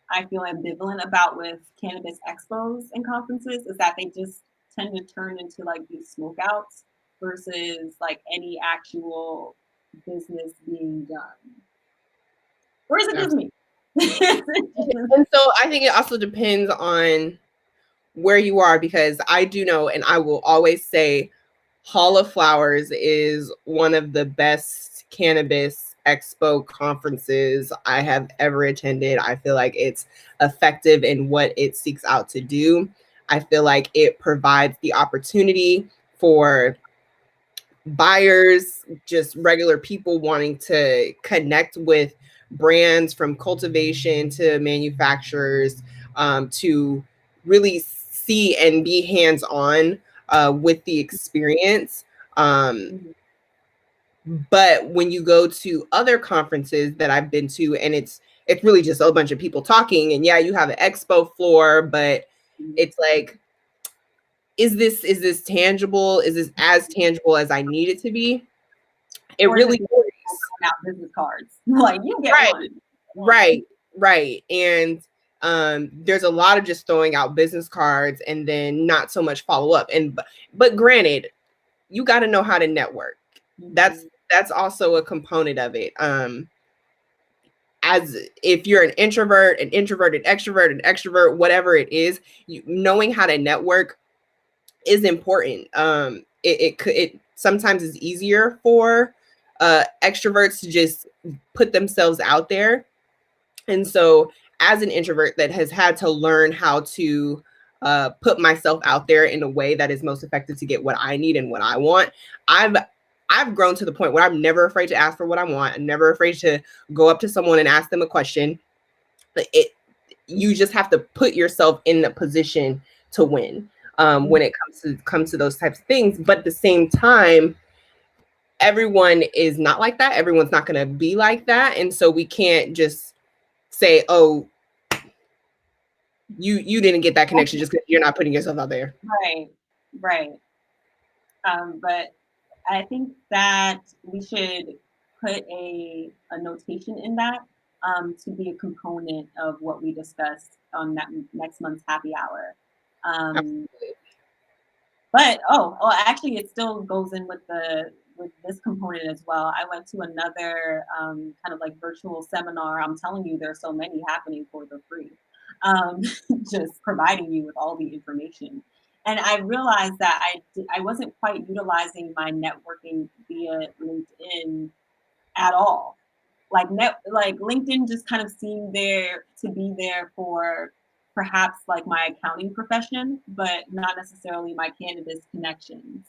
I feel ambivalent about with cannabis expos and conferences is that they just tend to turn into like these smoke outs versus like any actual business being done. Or is it just me? And so I think it also depends on where you are, because I do know, and I will always say, Hall of Flowers is one of the best cannabis expo conferences I have ever attended. I feel like it's effective in what it seeks out to do. I feel like it provides the opportunity for buyers, just regular people wanting to connect with brands from cultivation to manufacturers, to really see and be hands-on with the experience. But when you go to other conferences that I've been to, and it's really just a bunch of people talking, and yeah, you have an expo floor, but it's like, is this tangible? Is this as tangible as I need it to be? It or really out business cards. Like, you get right. And there's a lot of just throwing out business cards and then not so much follow up. And but granted, you got to know how to network. That's also a component of it. As if you're an introvert, an extrovert, whatever it is, knowing how to network is important. It sometimes is easier for extroverts to just put themselves out there. And so as an introvert that has had to learn how to put myself out there in a way that is most effective to get what I need and what I want, I've grown to the point where I'm never afraid to ask for what I want. I'm never afraid to go up to someone and ask them a question. You just have to put yourself in the position to win when it comes to those types of things. But at the same time, everyone is not like that. Everyone's not going to be like that. And so we can't just say, oh, you didn't get that connection just because you're not putting yourself out there. Right, right. But I think that we should put a notation in that to be a component of what we discussed on that next month's happy hour. Um, Absolutely. but actually, it still goes in with this component as well. I went to another kind of like virtual seminar. I'm telling you, there's so many happening for the free, um, just providing you with all the information. And I realized that I wasn't quite utilizing my networking via LinkedIn at all. Like LinkedIn just kind of seemed there to be there for perhaps like my accounting profession, but not necessarily my cannabis connections.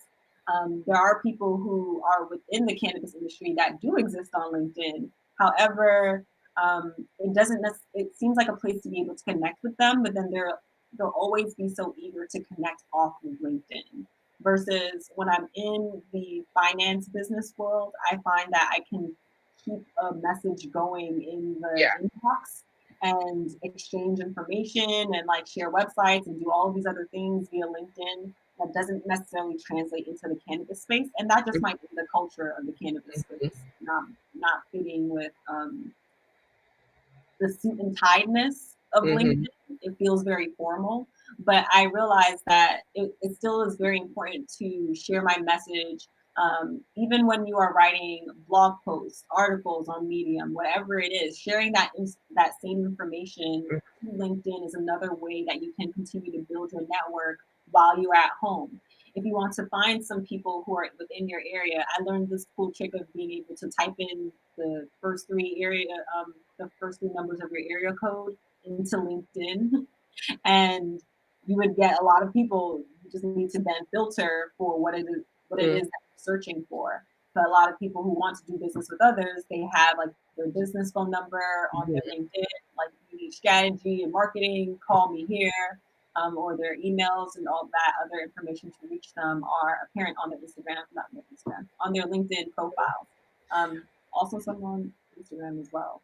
There are people who are within the cannabis industry that do exist on LinkedIn. However, it doesn't. It seems like a place to be able to connect with them, but then they'll always be so eager to connect off of LinkedIn. Versus when I'm in the finance business world, I find that I can keep a message going in the Yeah. inbox and exchange information and like share websites and do all of these other things via LinkedIn that doesn't necessarily translate into the cannabis space. And that just might be the culture of the cannabis space, not fitting with the suit and tiedness of LinkedIn. Mm-hmm. It feels very formal, but I realize that it still is very important to share my message. Even when you are writing blog posts, articles on Medium, whatever it is, sharing that same information to LinkedIn is another way that you can continue to build your network while you're at home. If you want to find some people who are within your area, I learned this cool trick of being able to type in the first three numbers of your area code into LinkedIn, and you would get a lot of people. You just need to then filter for what it is that you're searching for. But a lot of people who want to do business with others, they have like their business phone number on their LinkedIn, like you need strategy and marketing, call me here. Or their emails and all that other information to reach them are apparent on their Instagram, not their Instagram, on their LinkedIn profile. Also, some on Instagram as well.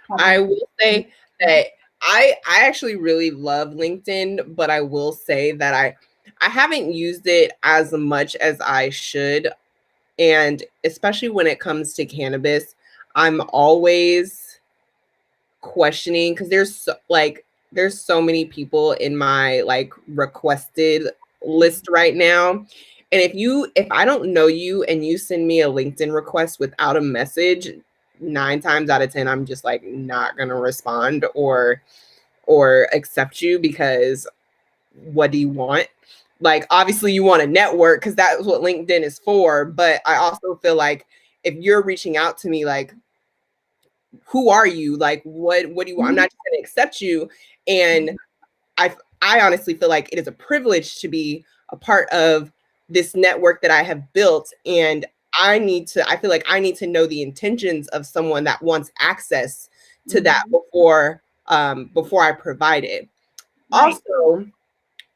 Have I you? will say that I actually really love LinkedIn, but I will say that I haven't used it as much as I should. And especially when it comes to cannabis, I'm always questioning because there's so many people in my like requested list right now. And if I don't know you and you send me a LinkedIn request without a message, 9 times out of 10, I'm just like not gonna respond or accept you because what do you want? Like obviously you want to network because that's what LinkedIn is for. But I also feel like if you're reaching out to me, like who are you? Like what do you want? I'm not just gonna accept you. And I honestly feel like it is a privilege to be a part of this network that I have built. And I feel like I need to know the intentions of someone that wants access to that before I provide it. Right. Also,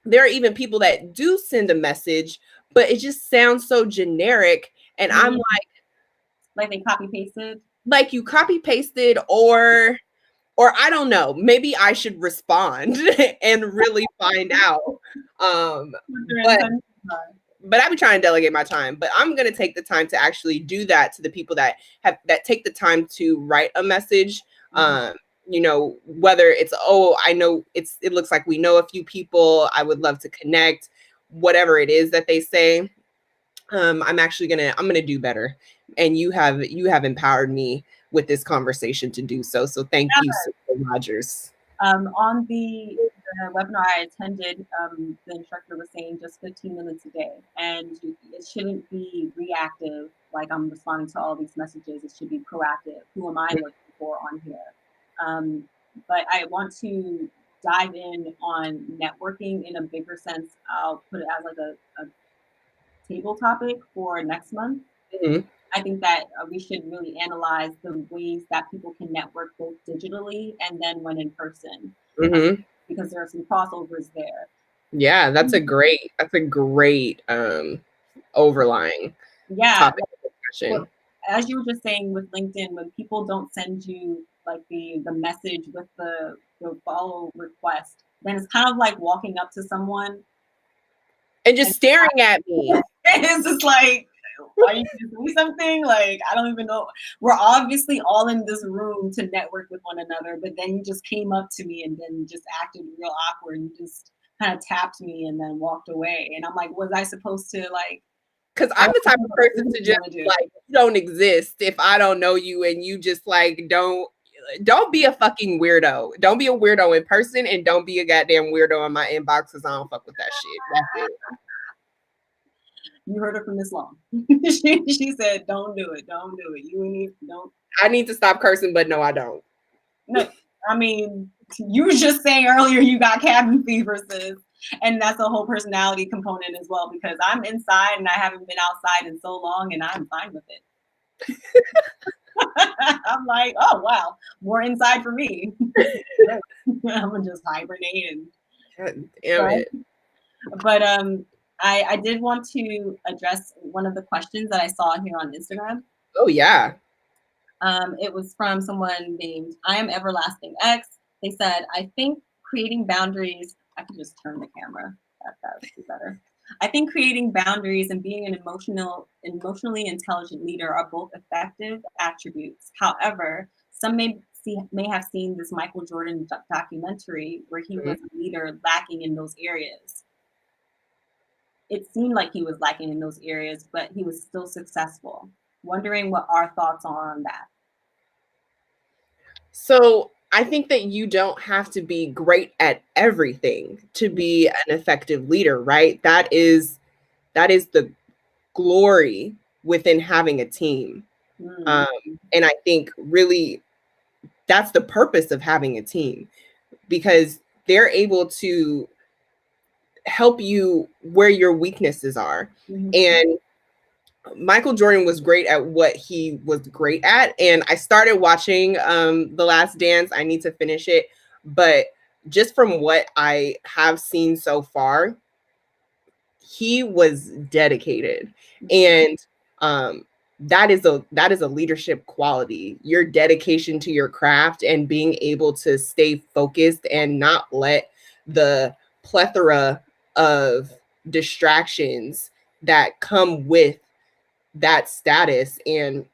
there are even people that do send a message, but it just sounds so generic. And I'm Mm, like they copy pasted. like you copy pasted or I don't know, maybe I should respond and really find out. Um, What their but intentions are. but I've been trying to delegate my time, but I'm gonna take the time to actually do that to the people that take the time to write a message. Mhm. Um, whether it's I know it looks like we know a few people, I would love to connect, whatever it is that they say. I'm gonna do better. And you have empowered me with this conversation to do so. So thank you, Sister Rogers. On the webinar I attended, the instructor was saying just 15 minutes a day, and it shouldn't be reactive, like I'm responding to all these messages. It should be proactive. Who am I looking for on here? Um, but I want to dive in on networking in a bigger sense. I'll put it as like a table topic for next month. Mhm, I think that we should really analyze the ways that people can network both digitally and then when in person, mhm. because there are some crossovers there. Yeah, that's a great overlying Yeah, topic of well, discussion. as you were just saying with LinkedIn, when people don't send you like the message with the follow request, then it's kind of like walking up to someone and just staring at me. and it's just like, are you going to say something? Like, I don't even know. We're obviously all in this room to network with one another, but then you just came up to me and then just acted real awkward. You just kind of tapped me and then walked away. And I'm like, was I supposed to like? Because I'm the type of person to just like, you don't exist if I don't know you, and you just like don't be a fucking weirdo. Don't be a weirdo in person, and don't be a goddamn weirdo in my inbox, because I don't fuck with that shit. That's it. You heard it from Miss Long. she said, "Don't do it. Don't do it. You need don't." I need to stop cursing, but no, I don't. No, I mean, you were just saying earlier you got cabin fever, sis, and that's a whole personality component as well. Because I'm inside and I haven't been outside in so long, and I'm fine with it. I'm like, oh wow, more inside for me. I'm gonna just hibernate and God damn it. But I did want to address one of the questions that I saw here on Instagram. Oh yeah. It was from someone named I Am Everlasting X. They said, I think creating boundaries, I could just turn the camera. That would be better. I think creating boundaries and being an emotionally intelligent leader are both effective attributes. However, some may have seen this Michael Jordan documentary where he was a leader lacking in those areas. It seemed like he was lacking in those areas, but he was still successful. Wondering what our thoughts are on that. So I think that you don't have to be great at everything to be an effective leader, right? That is the glory within having a team. And I think really that's the purpose of having a team, because they're able to help you where your weaknesses are. And Michael Jordan was great at what he was great at. And I started watching The Last Dance. I need to finish it. But just from what I have seen so far, he was dedicated. And that is a leadership quality. Your dedication to your craft and being able to stay focused and not let the plethora of distractions that come with that status and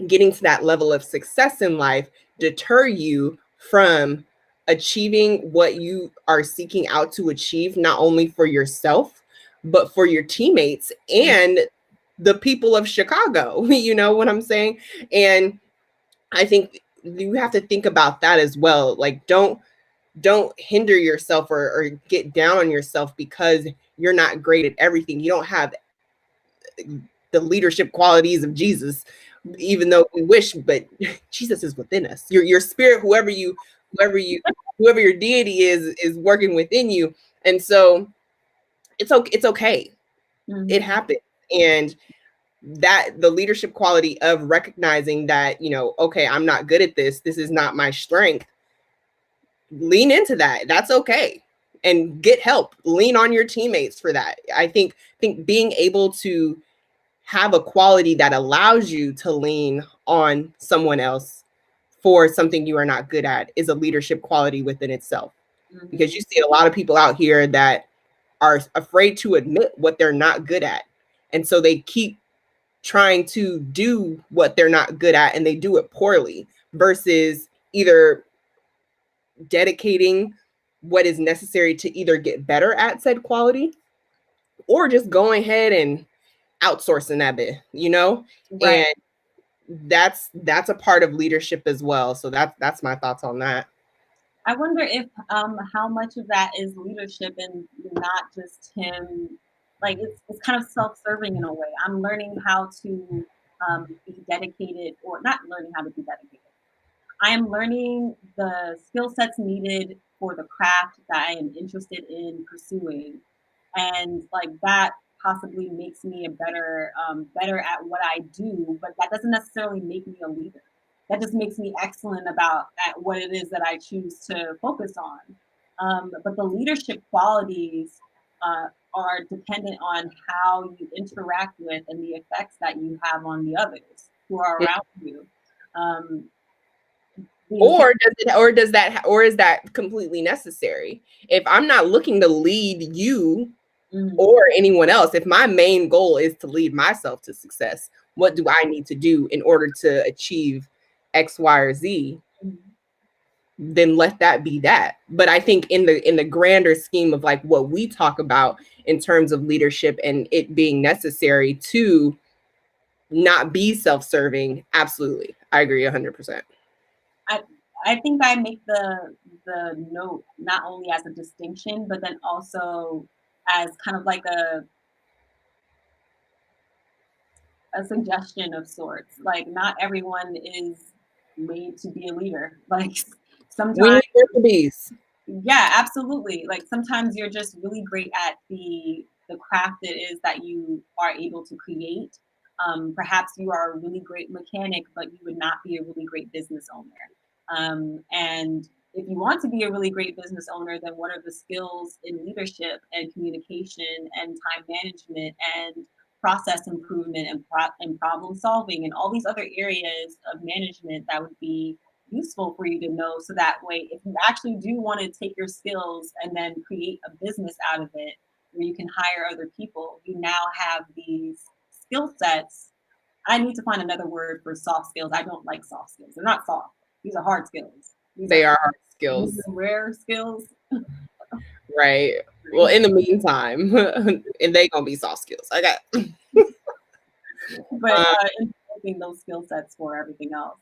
getting to that level of success in life deter you from achieving what you are seeking out to achieve, not only for yourself, but for your teammates and the people of Chicago. You know what I'm saying? And I think you have to think about that as well. Like, don't hinder yourself or get down on yourself because you're not great at everything. You don't have the leadership qualities of Jesus, even though we wish, but Jesus is within us. Your spirit, whoever your deity is working within you. And so it's okay. It happens. And that the leadership quality of recognizing that, okay, I'm not good at this. This is not my strength. Lean into that. That's okay. And get help. Lean on your teammates for that. I think being able to have a quality that allows you to lean on someone else for something you are not good at is a leadership quality within itself. Because you see a lot of people out here that are afraid to admit what they're not good at. And so they keep trying to do what they're not good at, and they do it poorly, versus either dedicating what is necessary to either get better at said quality or just going ahead and outsourcing that bit, right. And that's a part of leadership as well. So that's my thoughts on that. I wonder if how much of that is leadership and not just him. Like it's kind of self-serving in a way. I'm learning how to be dedicated, or not learning how to be dedicated. I am learning the skill sets needed for the craft that I am interested in pursuing, and like that possibly makes me a better at what I do. But that doesn't necessarily make me a leader. That just makes me excellent at what it is that I choose to focus on. But the leadership qualities are dependent on how you interact with and the effects that you have on the others who are around you. Or is that completely necessary? If I'm not looking to lead you or anyone else, if my main goal is to lead myself to success, what do I need to do in order to achieve X, Y, or Z? Then let that be that. But I think in the grander scheme of like what we talk about in terms of leadership and it being necessary to not be self-serving, absolutely, I agree 100%. I think I make the note not only as a distinction, but then also as kind of like a suggestion of sorts. Like not everyone is made to be a leader. Like sometimes we need recipes. Yeah, absolutely. Like sometimes you're just really great at the craft it is that you are able to create. Perhaps you are a really great mechanic, but you would not be a really great business owner. And if you want to be a really great business owner, then what are the skills in leadership and communication and time management and process improvement and problem solving and all these other areas of management that would be useful for you to know, so that way if you actually do want to take your skills and then create a business out of it where you can hire other people, you now have these skill sets. I need to find another word for soft skills. I don't like soft skills. They're not soft. These are hard skills. They are hard skills. Rare skills. Right. Well, in the meantime, and they gonna be soft skills. I got but improving those skill sets for everything else.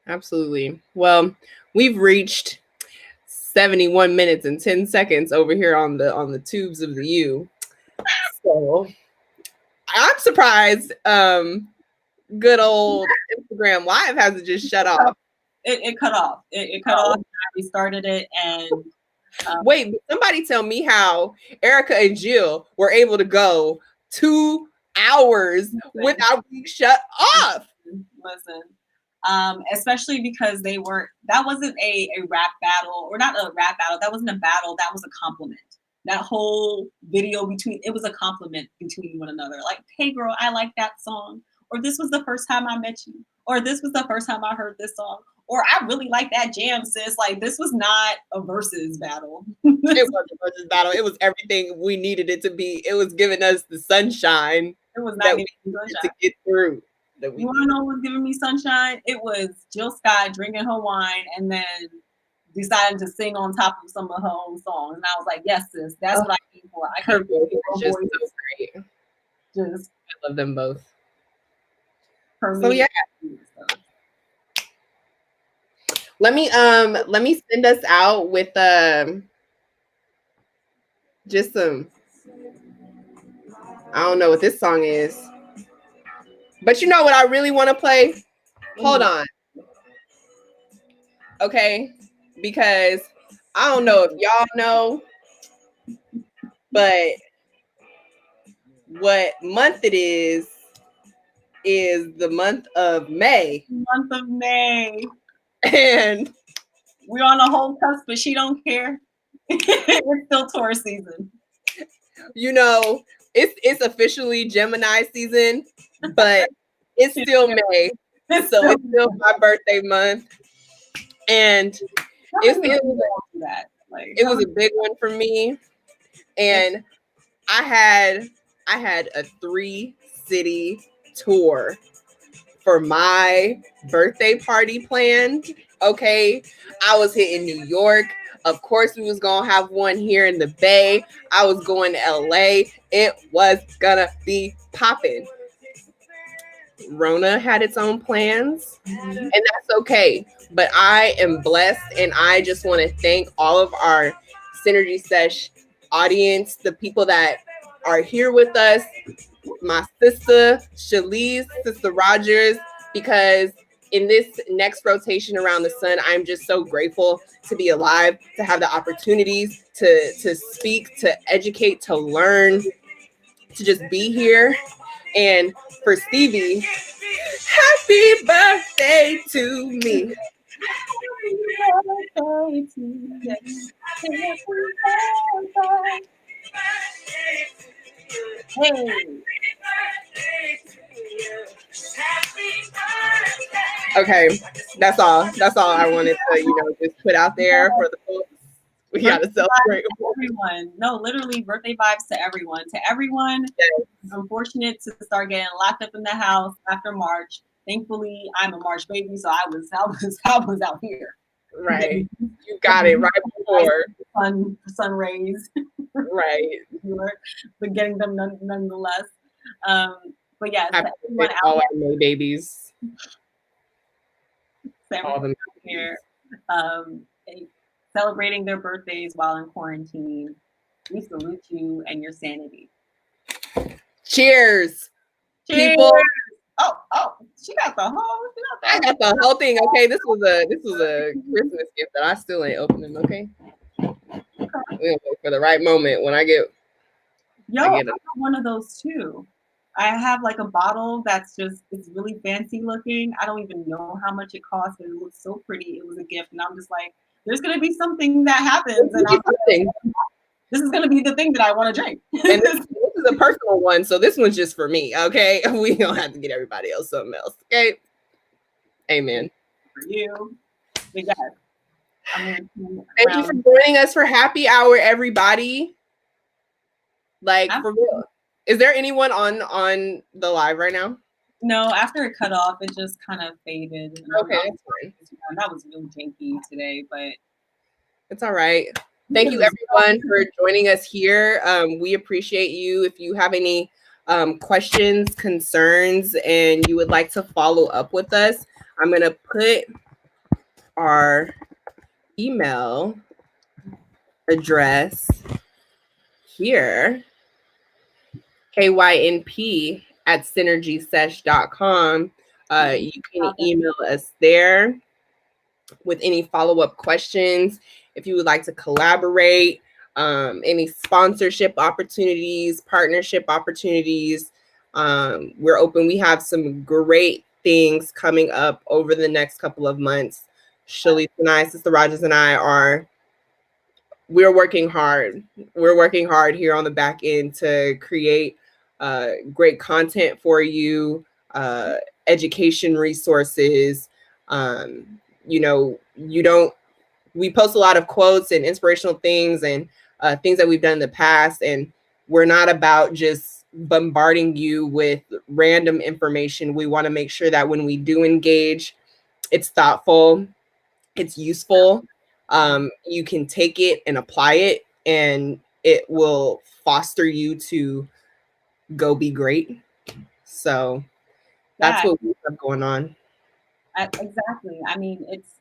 Absolutely. Well, we've reached 71 minutes and 10 seconds over here on the tubes of the U. So I'm surprised good old Instagram Live hasn't just shut off. It cut off. It cut off. We started it and wait, somebody tell me how Erica and Jill were able to go 2 hours without being shut off. Listen. Especially because that wasn't a rap battle, or not a rap battle. That wasn't a battle. That was a compliment. That whole video it was a compliment between one another. Like, hey girl, I like that song. Or this was the first time I met you. Or this was the first time I heard this song. Or I really like that jam, sis. Like, this was not a versus battle. It was a versus battle. It was everything we needed it to be. It was giving us the sunshine. It was not giving we needed to get through. You want to know what was giving me sunshine? It was Jill Scott drinking her wine and then deciding to sing on top of some of her own songs. And I was like, yes, sis, that's what I came for. Her voice is just so great. I love them both. So yeah. Let me send us out with just some, I don't know what this song is. But you know what I really want to play? Hold on. Okay. Because I don't know if y'all know, but what month it is the month of May. Month of May. And we're on a whole cusp, but she don't care. It's still Taurus season. You know, it's officially Gemini season, but it's still May. It's still my birthday month. And it was a big one for me. And I had a 3-city tour for my birthday party planned. Okay. I was hitting New York. Of course, we was going to have one here in the Bay. I was going to LA. It was going to be popping. Rona had its own plans, and that's okay. But I am blessed, and I just want to thank all of our Synergy Sesh audience, the people that are here with us, my sister Shalise, Sister Rogers, because in this next rotation around the sun, I'm just so grateful to be alive, to have the opportunities to speak, to educate, to learn, to just be here. And for Stevie, happy birthday to me. Okay, that's all. That's all I wanted to, just put out there for the folks. We gotta Birthday vibes celebrate. to everyone. No, literally birthday vibes to everyone. To everyone, Yes. I'm fortunate to start getting locked up in the house after March. Thankfully, I'm a March baby, so I was out here. Right. You got it Getting right before. sun rays, Right. but getting them nonetheless. But yes, Happy to everyone birthday to out all our May babies. All the here, celebrating their birthdays while in quarantine, we salute you and your sanity. Cheers, Cheers! people. Oh, she got the whole. I got the whole thing. Okay, this was a Christmas gift that I still ain't opening. Okay, we'll wait for the right moment when I get. I got one of those too. I have like a bottle that's it's really fancy looking. I don't even know how much it costs, but it looks so pretty. It was a gift, and I'm just like, there's gonna be something that happens, and this is gonna be the thing that I want to drink. And this is a personal one, so this one's just for me. Okay, we don't have to get everybody else something else. Okay, amen. For you, but yes, thank you for joining us for happy hour, everybody. Like, for real. Is there anyone on the live right now? No, after it cut off, it just kind of faded. Okay, that's fine. That was really janky today, but it's all right. Thank you, everyone, for joining us here. We appreciate you. If you have any questions, concerns, and you would like to follow up with us, I'm going to put our email address here, kynp@synergysesh.com. You can email us there with any follow-up questions. If you would like to collaborate, any sponsorship opportunities, partnership opportunities, we're open. We have some great things coming up over the next couple of months. Shalise and I, Sister Rogers and I we're working hard. We're working hard here on the back end to create great content for you, education resources. We post a lot of quotes and inspirational things and things that we've done in the past. And we're not about just bombarding you with random information. We want to make sure that when we do engage, it's thoughtful, it's useful. You can take it and apply it, and it will foster you to go be great. So that's what we have going on. Exactly. I mean, it's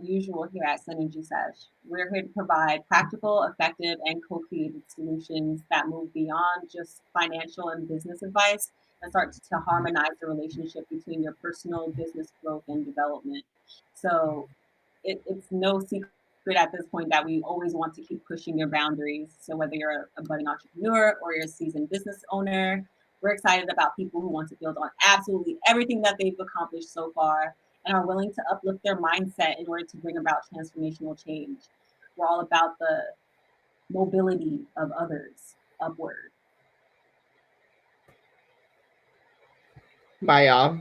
usual here at Synergy Sesh. We're here to provide practical, effective, and co-created solutions that move beyond just financial and business advice and start to harmonize the relationship between your personal business growth and development. So it's no secret at this point that we always want to keep pushing your boundaries. So whether you're a budding entrepreneur or you're a seasoned business owner, we're excited about people who want to build on absolutely everything that they've accomplished so far and are willing to uplift their mindset in order to bring about transformational change. We're all about the mobility of others upward. Bye, y'all.